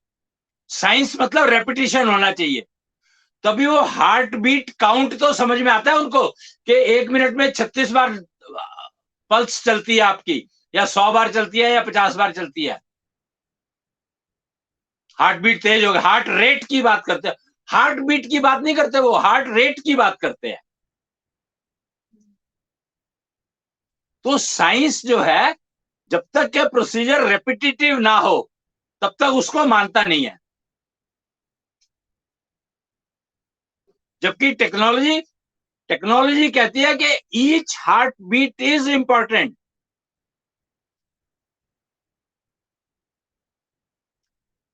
साइंस मतलब रेपिटेशन होना चाहिए, तभी वो हार्ट बीट काउंट तो समझ में आता है उनको कि 1 मिनट में 36 बार पल्स चलती है आपकी, या 100 बार चलती है, या 50 बार चलती है। हार्ट बीट तेज हो गया, हार्ट रेट की बात करते हैं। हार्ट बीट की बात नहीं करते, वो हार्ट रेट की बात करते हैं। तो साइंस जो है, जब तक के प्रोसीजर रेपिटेटिव ना हो तब तक उसको मानता नहीं है। जबकि टेक्नोलॉजी कहती है कि each heart beat is important.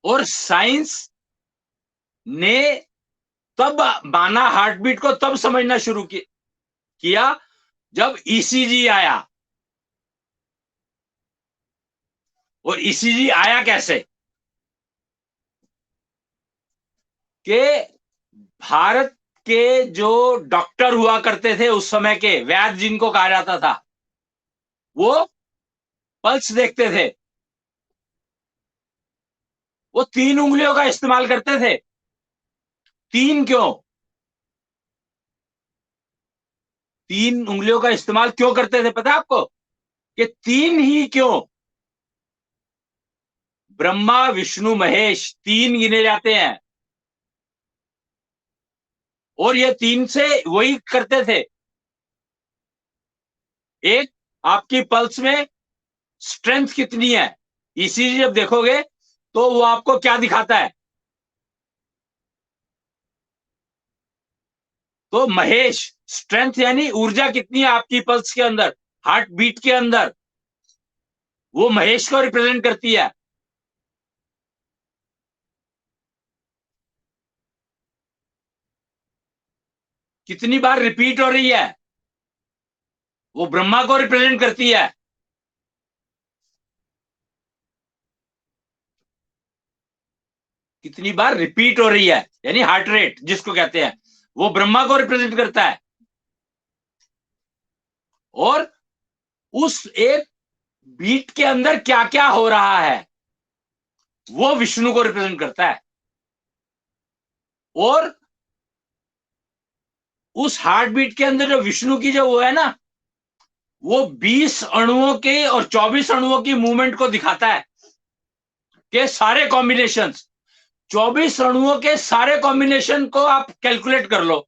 और साइंस ने तब माना, हार्ट बीट को तब समझना शुरू किया जब ईसीजी आया। और ईसीजी आया कैसे? कि भारत के जो डॉक्टर हुआ करते थे उस समय के, वैद्य जिनको कहा जाता था, वो पल्स देखते थे। वो 3 उंगलियों का इस्तेमाल करते थे। 3 क्यों? 3 उंगलियों का इस्तेमाल क्यों करते थे पता है आपको? कि 3 ही क्यों? ब्रह्मा विष्णु महेश 3 गिने जाते हैं, और ये 3 से वही करते थे। एक, आपकी पल्स में स्ट्रेंथ कितनी है, ईसीजी जब देखोगे तो वो आपको क्या दिखाता है? तो महेश स्ट्रेंथ यानी ऊर्जा कितनी है आपकी पल्स के अंदर, हार्ट बीट के अंदर, वो महेश को रिप्रेजेंट करती है। कितनी बार रिपीट हो रही है, वो ब्रह्मा को रिप्रेजेंट करती है। कितनी बार रिपीट हो रही है यानी हार्ट रेट जिसको कहते हैं, वो ब्रह्मा को रिप्रेजेंट करता है। और उस एक बीट के अंदर क्या क्या हो रहा है वो विष्णु को रिप्रेजेंट करता है। और उस हार्ट बीट के अंदर जो विष्णु की जो वो है ना, वो 20 अणुओं के और 24 अणुओं की मूवमेंट को दिखाता है। के सारे कॉम्बिनेशंस, 24 अणुओं के सारे कॉम्बिनेशन को आप कैलकुलेट कर लो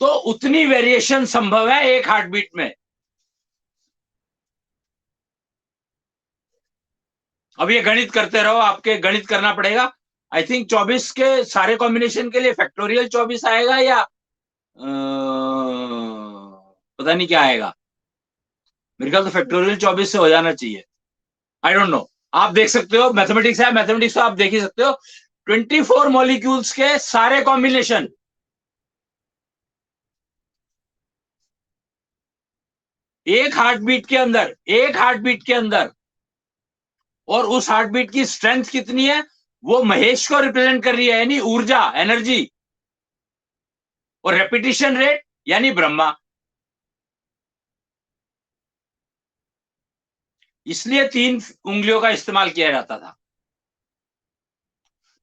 तो उतनी वेरिएशन संभव है एक हार्ट बीट में। अब ये गणित करते रहो, आपके गणित करना पड़ेगा। आई थिंक 24 के सारे कॉम्बिनेशन के लिए फैक्टोरियल 24 आएगा या पता नहीं क्या आएगा। मेरे ख्याल तो फैक्टोरियल 24 से हो जाना चाहिए, आई डोंट नो। आप देख सकते हो, मैथमेटिक्स है, मैथमेटिक्स तो आप देख ही सकते हो। 24 मॉलिक्यूल्स के सारे कॉम्बिनेशन, एक हार्ट बीट के अंदर, एक हार्ट बीट के अंदर। और उस हार्ट बीट की स्ट्रेंथ कितनी है, वो महेश को रिप्रेजेंट कर रही है यानी ऊर्जा, एनर्जी। और रेपिटेशन रेट यानी ब्रह्मा। इसलिए 3 उंगलियों का इस्तेमाल किया जाता था।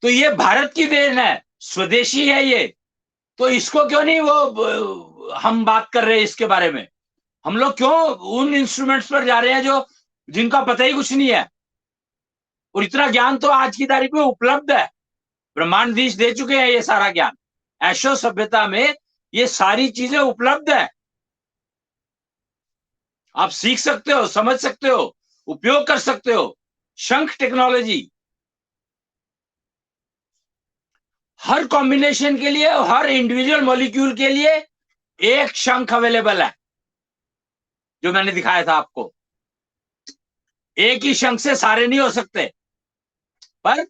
तो ये भारत की देन है, स्वदेशी है ये। तो इसको क्यों नहीं वो हम बात कर रहे हैं इसके बारे में? हम लोग क्यों उन इंस्ट्रूमेंट्स पर जा रहे हैं जो जिनका पता ही कुछ नहीं है? और इतना ज्ञान तो आज की तारीख में उपलब्ध है, ब्रह्मांडीश दे चुके हैं ये सारा ज्ञान। एशो सभ्यता में ये सारी चीजें उपलब्ध है, आप सीख सकते हो, समझ सकते हो, उपयोग कर सकते हो। शंख टेक्नोलॉजी हर कॉम्बिनेशन के लिए, हर इंडिविजुअल मॉलिक्यूल के लिए एक शंख अवेलेबल है, जो मैंने दिखाया था आपको। एक ही शंख से सारे नहीं हो सकते, पर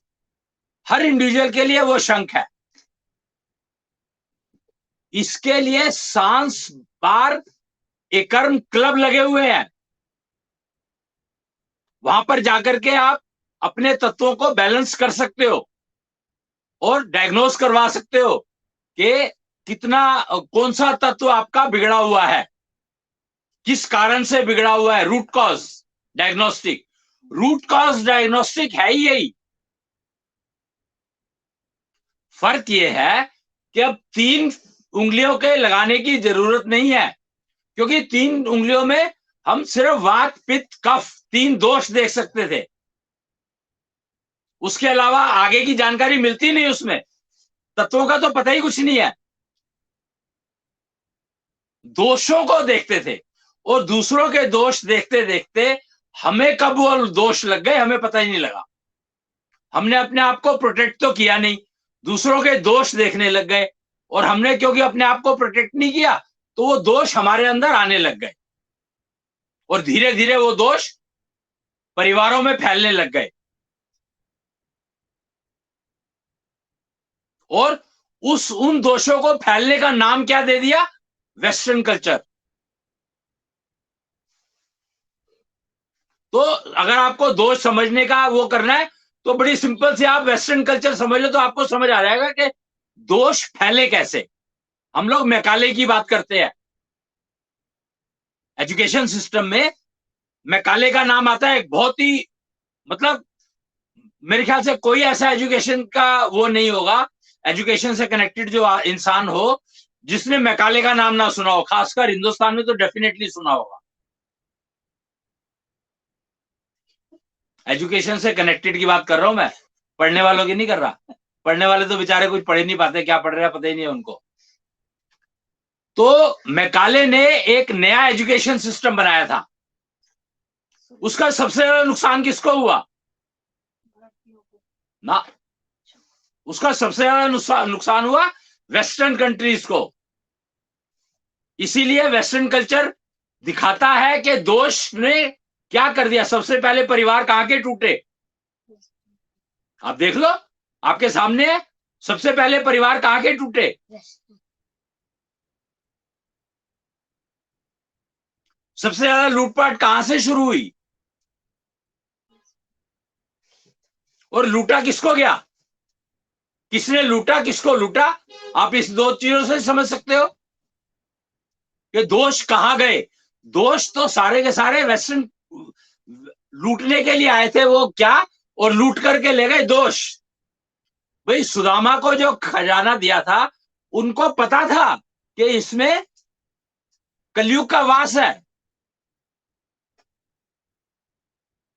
हर इंडिविजुअल के लिए वो शंख है। इसके लिए सांस बार एकर्म क्लब लगे हुए हैं, वहां पर जाकर के आप अपने तत्वों को बैलेंस कर सकते हो और डायग्नोस करवा सकते हो कि कितना, कौन सा तत्व आपका बिगड़ा हुआ है, किस कारण से बिगड़ा हुआ है। Root cause diagnostic, root cause diagnostic है ही यही। फर्क यह है कि अब 3 उंगलियों के लगाने की जरूरत नहीं है, क्योंकि 3 उंगलियों में हम सिर्फ वात पित्त कफ 3 दोष देख सकते थे। उसके अलावा आगे की जानकारी मिलती नहीं, उसमें तत्वों का तो पता ही कुछ नहीं है। दोषों को देखते थे और दूसरों के दोष देखते देखते हमें कब वो दोष लग गए हमें पता ही नहीं लगा। हमने अपने आप को प्रोटेक्ट तो किया नहीं, दूसरों के दोष देखने लग गए, और हमने क्योंकि अपने आप को प्रोटेक्ट नहीं किया तो वो दोष हमारे अंदर आने लग गए, और धीरे धीरे वो दोष परिवारों में फैलने लग गए। और उन दोषों को फैलने का नाम क्या दे दिया? Western culture. तो अगर आपको दोष समझने का वो करना है तो बड़ी सिंपल से आप वेस्टर्न कल्चर समझ लो तो आपको समझ आ जाएगा कि दोष फैले कैसे। हम लोग मैकाले की बात करते हैं, एजुकेशन सिस्टम में मैकाले का नाम आता है। एक बहुत ही मतलब मेरे ख्याल से कोई ऐसा एजुकेशन का वो नहीं होगा, एजुकेशन से कनेक्टेड जो इंसान हो जिसने मैकाले का नाम ना सुना हो। खासकर हिंदुस्तान में तो डेफिनेटली सुना होगा। एजुकेशन से कनेक्टेड की बात कर रहा हूं मैं, पढ़ने वालों की नहीं कर रहा। पढ़ने वाले तो बेचारे कुछ पढ़ ही नहीं पाते, क्या पढ़ रहे हैं पता ही नहीं है उनको। तो मैकाले ने एक नया एजुकेशन सिस्टम बनाया था। उसका सबसे ज्यादा नुकसान किसको हुआ ना? उसका सबसे ज्यादा नुकसान हुआ वेस्टर्न कंट्रीज को। इसीलिए वेस्टर्न कल्चर दिखाता है कि दोष ने क्या कर दिया। सबसे पहले परिवार कहां के टूटे? आप देख लो, आपके सामने है। सबसे पहले परिवार कहां के टूटे? सबसे ज्यादा लूटपाट कहां से शुरू हुई? और लूटा किसको गया? किसने लूटा, किसको लूटा? आप इस दो चीजों से समझ सकते हो कि दोष कहां गए। दोष तो सारे के सारे वेस्टर्न लूटने के लिए आए थे, वो क्या, और लूट करके ले गए दोष। भाई सुदामा को जो खजाना दिया था उनको पता था कि इसमें कलयुग का वास है।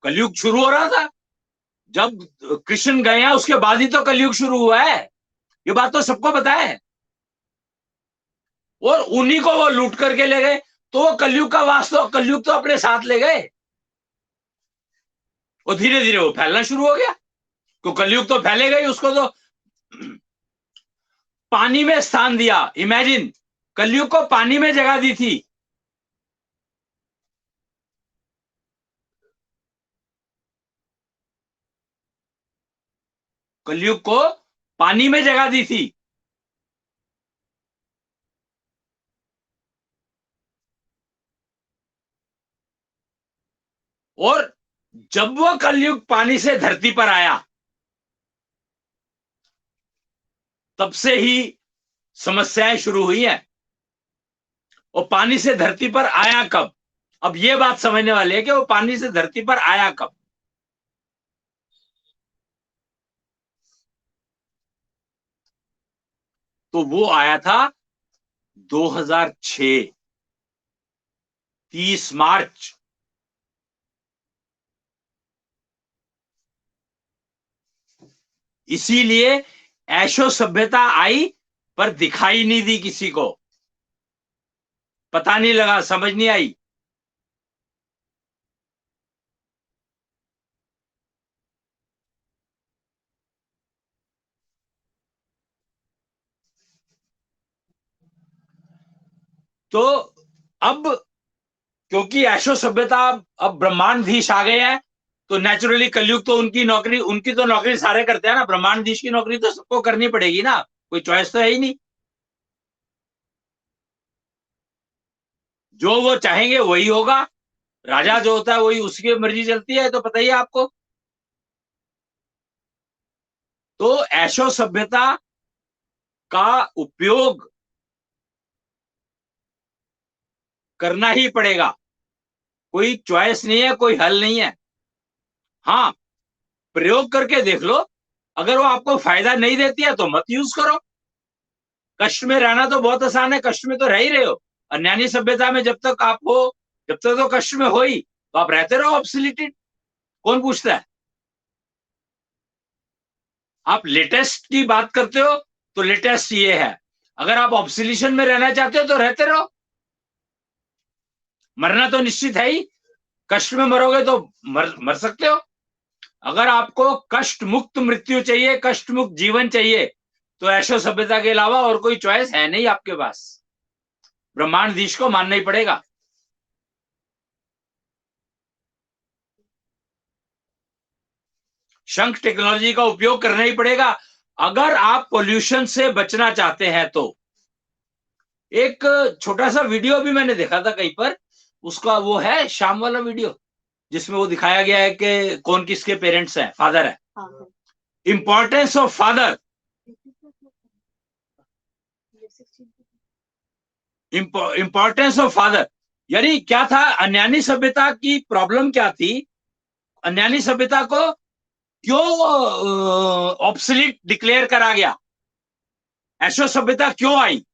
कलयुग शुरू हो रहा था जब कृष्ण गए हैं, उसके बाद ही तो कलयुग शुरू हुआ है। ये बात तो सबको पता है। और उन्हीं को वो लूट करके ले गए, तो वो कलयुग का वास तो कलयुग तो अपने साथ ले गए, और धीरे धीरे वो फैलना शुरू हो गया। तो कलयुग तो फैलेगा ही, उसको तो पानी में स्थान दिया। इमेजिन, कलयुग को पानी में जगह दी थी। कलयुग को पानी में जगह दी थी। और जब वो कलयुग पानी से धरती पर आया तब से ही समस्याएं शुरू हुई हैं। और पानी से धरती पर आया कब? अब ये बात समझने वाली है कि वो पानी से धरती पर आया कब। तो वो आया था 2006 30 मार्च। इसीलिए ऐशो सभ्यता आई पर दिखाई नहीं दी किसी को, पता नहीं लगा, समझ नहीं आई। तो अब क्योंकि ऐशो सभ्यता अब ब्रह्मांडधीश आ गए हैं, तो नेचुरली कलयुग तो उनकी तो नौकरी सारे करते हैं ना। ब्रह्मांडधीश की नौकरी तो सबको करनी पड़ेगी ना, कोई चॉइस तो है ही नहीं। जो वो चाहेंगे वही होगा। राजा जो होता है वही, उसकी मर्जी चलती है, तो पता ही है आपको। तो ऐशो सभ्यता का उपयोग करना ही पड़ेगा, कोई चॉइस नहीं है, कोई हल नहीं है। हाँ, प्रयोग करके देख लो, अगर वो आपको फायदा नहीं देती है तो मत यूज करो। कष्ट में रहना तो बहुत आसान है, कष्ट में तो रह ही रहे हो। अन्यानी सभ्यता में जब तक आप हो, जब तक तो कष्ट में हो ही, तो आप रहते रहो ऑब्सोल्यूटेड, कौन पूछता है। आप लेटेस्ट की बात करते हो तो लेटेस्ट ये है, अगर आप ऑब्सोल्यूशन में रहना चाहते हो तो रहते रहो। मरना तो निश्चित है ही, कष्ट में मरोगे तो मर सकते हो। अगर आपको कष्ट मुक्त मृत्यु चाहिए, कष्ट मुक्त जीवन चाहिए, तो ऐशो सभ्यता के अलावा और कोई चॉइस है नहीं आपके पास, ब्रह्मांडधीश को मानना ही पड़ेगा। शंख टेक्नोलॉजी का उपयोग करना ही पड़ेगा अगर आप पोल्यूशन से बचना चाहते हैं। तो एक छोटा सा वीडियो भी मैंने देखा था कहीं पर, उसका वो है शाम वाला वीडियो, जिसमें वो दिखाया गया है कि कौन किसके पेरेंट्स हैं, फादर है। Importance of father, importance of father, यानी क्या था, अन्यानी सभ्यता की प्रॉब्लम क्या थी, अन्यानी सभ्यता को क्यों ऑब्सोलीट डिक्लेयर करा गया, ऐशो सभ्यता क्यों आई,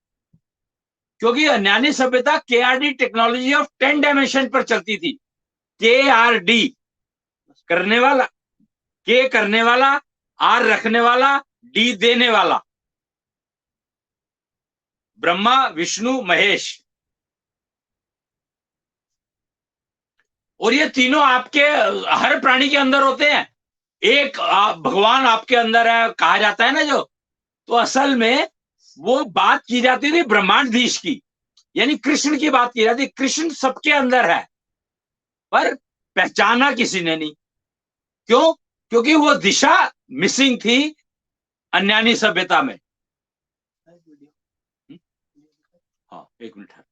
क्योंकि अन्यानी सभ्यता केआरडी टेक्नोलॉजी ऑफ 10 डायमेंशन पर चलती थी। केआरडी करने वाला, के करने वाला, आर रखने वाला, डी देने वाला, ब्रह्मा विष्णु महेश, और ये तीनों आपके हर प्राणी के अंदर होते हैं। एक भगवान आपके अंदर है कहा जाता है ना जो, तो असल में वो बात की जाती थी ब्रह्मांडधीश की, यानी कृष्ण की बात की जाती। कृष्ण सबके अंदर है पर पहचाना किसी ने नहीं। क्यों? क्योंकि वो दिशा मिसिंग थी अन्यानी सभ्यता में। हाँ, एक मिनट है।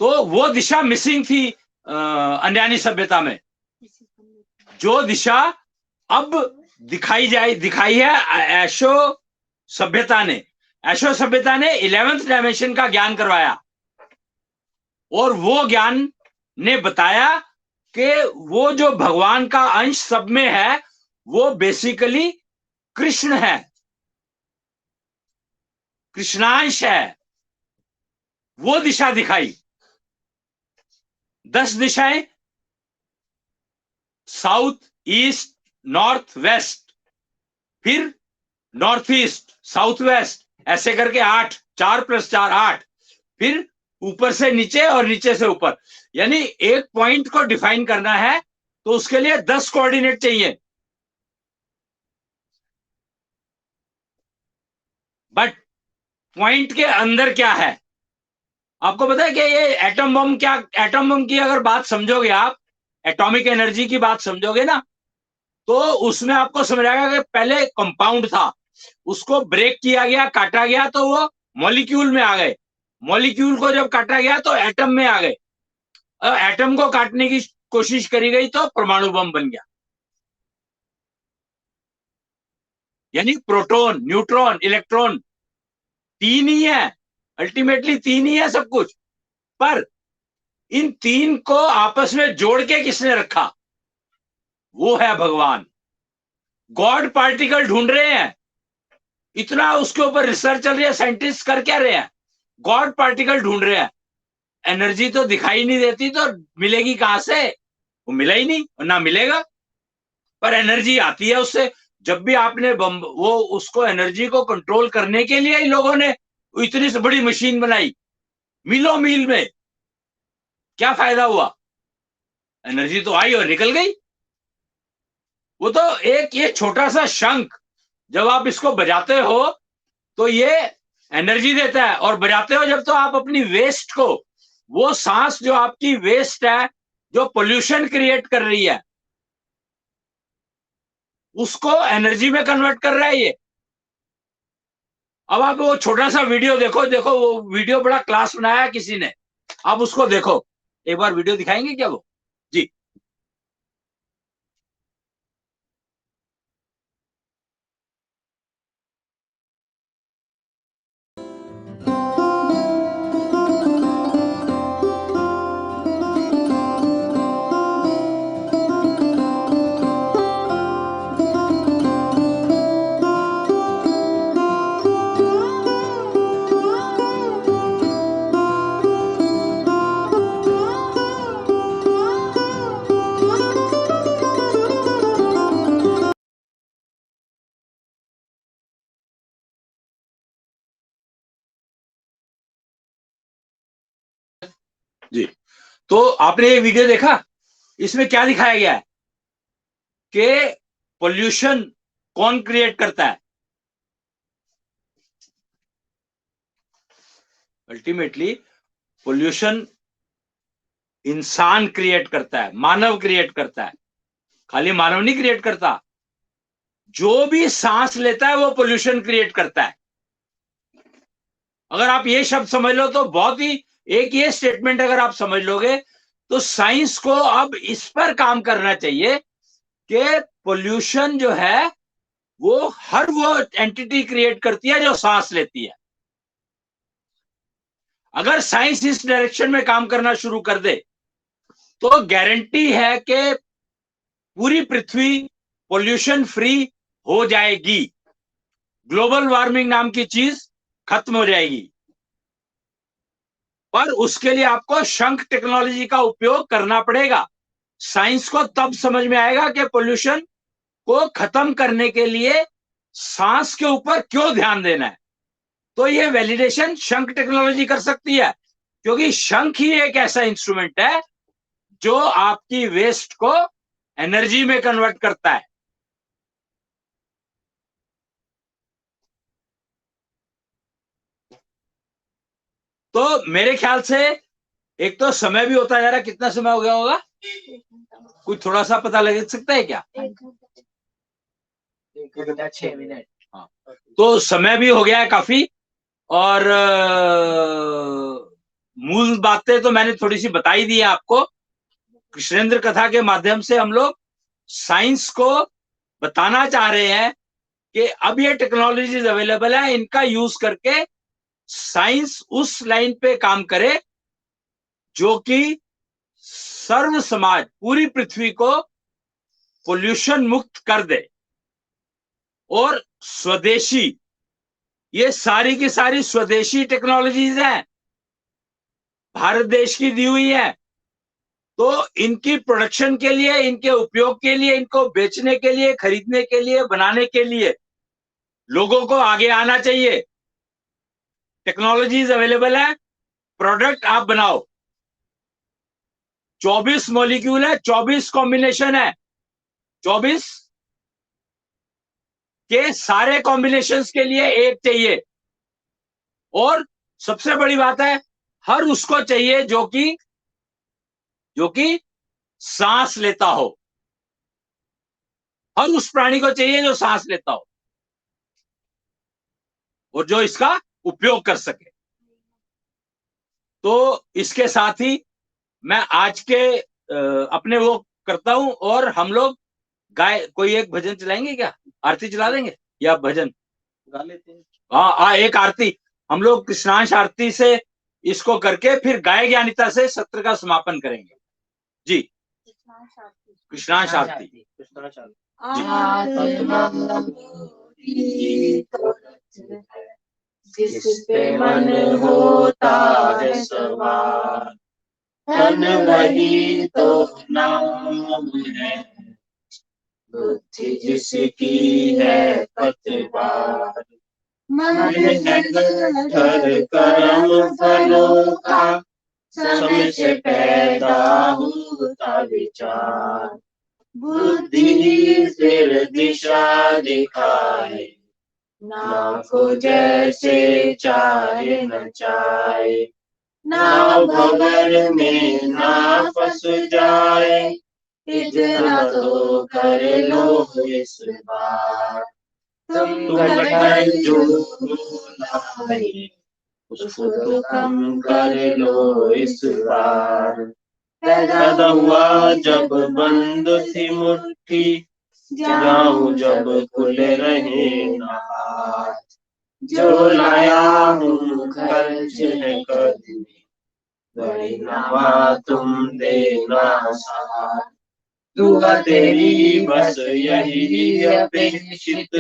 तो वो दिशा मिसिंग थी अन्यानी सभ्यता में, जो दिशा अब दिखाई है ऐशो सभ्यता ने। ऐशो सभ्यता ने 11th डायमेंशन का ज्ञान करवाया, और वो ज्ञान ने बताया कि वो जो भगवान का अंश सब में है वो बेसिकली कृष्ण है, कृष्णांश है। वो दिशा दिखाई, 10 दिशाएं, साउथ, ईस्ट, नॉर्थ, वेस्ट, फिर नॉर्थ ईस्ट, साउथ वेस्ट, ऐसे करके 8, 4 + 4 8, फिर ऊपर से नीचे और नीचे से ऊपर। यानी एक पॉइंट को डिफाइन करना है तो उसके लिए 10 कोऑर्डिनेट चाहिए। बट पॉइंट के अंदर क्या है आपको पता है कि ये एटम बम, क्या एटम बम की अगर बात समझोगे आप, एटॉमिक एनर्जी की बात समझोगे ना, तो उसमें आपको समझ आएगा कि पहले कंपाउंड था, उसको ब्रेक किया गया, काटा गया, तो वो मॉलिक्यूल में आ गए। मॉलिक्यूल को जब काटा गया तो एटम में आ गए, और एटम को काटने की कोशिश करी गई तो परमाणु बम बन गया। यानी प्रोटॉन, न्यूट्रॉन, इलेक्ट्रॉन, तीन ही है, अल्टीमेटली तीन ही है सब कुछ। पर इन तीन को आपस में जोड़ के किसने रखा? वो है भगवान। गॉड पार्टिकल ढूंढ रहे हैं, इतना उसके ऊपर रिसर्च चल रही है, साइंटिस्ट कर क्या रहे हैं? गॉड पार्टिकल ढूंढ रहे हैं। एनर्जी तो दिखाई नहीं देती तो मिलेगी कहां से? वो मिला ही नहीं और ना मिलेगा, पर एनर्जी आती है उससे। जब भी आपने वो उसको एनर्जी को कंट्रोल करने के लिए ही लोगों ने इतनी सी बड़ी मशीन बनाई, मीलों मील में। क्या फायदा हुआ? एनर्जी तो आई और निकल गई। वो तो एक ये छोटा सा शंख, जब आप इसको बजाते हो तो ये एनर्जी देता है, और बजाते हो जब तो आप अपनी वेस्ट को, वो सांस जो आपकी वेस्ट है, जो पोल्यूशन क्रिएट कर रही है, उसको एनर्जी में कन्वर्ट कर रहा है ये। अब आप वो छोटा सा वीडियो देखो, देखो वो वीडियो बड़ा क्लास बनाया है किसी ने, आप उसको देखो। एक बार वीडियो दिखाएंगे क्या वो? जी। जी, तो आपने ये वीडियो देखा, इसमें क्या दिखाया गया है कि पोल्यूशन कौन क्रिएट करता है? अल्टीमेटली पोल्यूशन इंसान क्रिएट करता है, मानव क्रिएट करता है। खाली मानव नहीं क्रिएट करता, जो भी सांस लेता है वो पोल्यूशन क्रिएट करता है। अगर आप ये शब्द समझ लो तो बहुत ही, एक ये स्टेटमेंट अगर आप समझ लोगे तो साइंस को अब इस पर काम करना चाहिए कि पोल्यूशन जो है वो हर वो एंटिटी क्रिएट करती है जो सांस लेती है। अगर साइंस इस डायरेक्शन में काम करना शुरू कर दे तो गारंटी है कि पूरी पृथ्वी पोल्यूशन फ्री हो जाएगी, ग्लोबल वार्मिंग नाम की चीज खत्म हो जाएगी। पर उसके लिए आपको शंख टेक्नोलॉजी का उपयोग करना पड़ेगा। साइंस को तब समझ में आएगा कि पोल्यूशन को खत्म करने के लिए सांस के ऊपर क्यों ध्यान देना है। तो ये वैलिडेशन शंख टेक्नोलॉजी कर सकती है, क्योंकि शंख ही एक ऐसा इंस्ट्रूमेंट है जो आपकी वेस्ट को एनर्जी में कन्वर्ट करता है। तो मेरे ख्याल से एक तो समय भी होता जा रहा है, कितना समय हो गया होगा, कुछ थोड़ा सा पता लग सकता है क्या? 1 घंटा 6 मिनट। हाँ, तो समय भी हो गया है काफी, और मूल बातें तो मैंने थोड़ी सी बताई दी है आपको। कृष्णेंद्र कथा के माध्यम से हम लोग साइंस को बताना चाह रहे हैं कि अब ये टेक्नोलॉजीज अवेलेबल है, इनका यूज करके साइंस उस लाइन पे काम करे जो कि सर्व समाज, पूरी पृथ्वी को पोल्यूशन मुक्त कर दे। और स्वदेशी, ये सारी की सारी स्वदेशी टेक्नोलॉजीज हैं, भारत देश की दी हुई है। तो इनकी प्रोडक्शन के लिए, इनके उपयोग के लिए, इनको बेचने के लिए, खरीदने के लिए, बनाने के लिए लोगों को आगे आना चाहिए। टेक्नोलॉजीज अवेलेबल है, प्रोडक्ट आप बनाओ। 24 मॉलिक्यूल है, 24 कॉम्बिनेशन है, 24 के सारे कॉम्बिनेशंस के लिए एक चाहिए। और सबसे बड़ी बात है, हर उसको चाहिए जो कि सांस लेता हो। हर उस प्राणी को चाहिए जो सांस लेता हो और जो इसका उपयोग कर सके। तो इसके साथ ही मैं आज के अपने वो करता हूं, और हम लोग कोई एक भजन चलाएंगे क्या? आरती चला देंगे या भजन गा लेते हैं। हाँ, एक आरती हम लोग कृष्णांश आरती से इसको करके फिर गाय ज्ञानिता से सत्र का समापन करेंगे। जी, कृष्णांश आरती। कृष्णांश आरती। जिस पे मन होता है सवार, तन वही तो नाम है, बुद्धि जिसकी है पतवार। मन है घर कर्म फलों का, समय से पैदा होता विचार। बुद्धि फिर दिशा दिखाए, नाव को जैसे चाहे न चाहे। नाव भंवर में ना फंस जाए, इतना तो कर लो इस बार। तुम गठन जो लाए, उसको तो कम कर लो इस बार। पैदा हुआ जब बंद थी मुट्ठी, जाऊं जब खुले रहे ना हाथ। जो लाया हूँ खर्च है कभी, बड़ी नवा तुम देना साथ। दुआ तेरी बस यही अपेक्षित,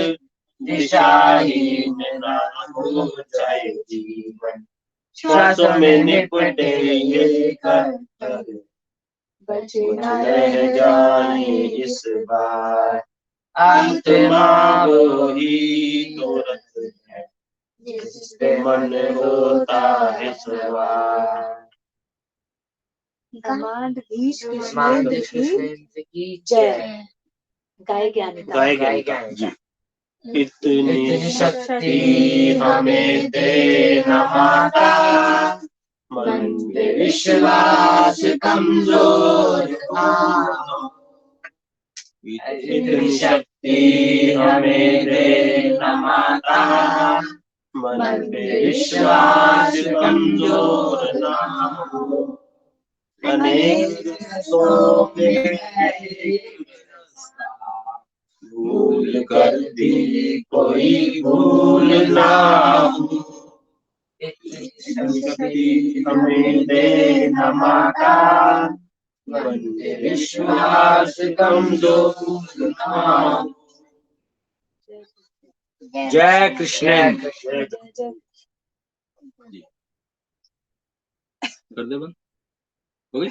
दिशाहीन ना हो जाए जीवन। श्वासों में निपटे ये कर, बचे न रह जाए इस बार। आत्मा वो ही तो रथ है, जिस पे मन होता है सवार। धीश मान कृष्णेंद्र की जय। गाय ज्ञानिता। गाय ज्ञानिता। इतनी शक्ति हमें देना माता, मन में विश्वास कमजोर ना हो। इतनी शक्ति हमें देना माता, मन में विश्वास कमजोर ना हो। अनेक रस्तों में भूल कर भी कोई भूल ना हो। शक्ति हमें देना माता, मन में विश्वास कमजोर ना हो। जय कृष्ण। कर दे बंद, हो गई।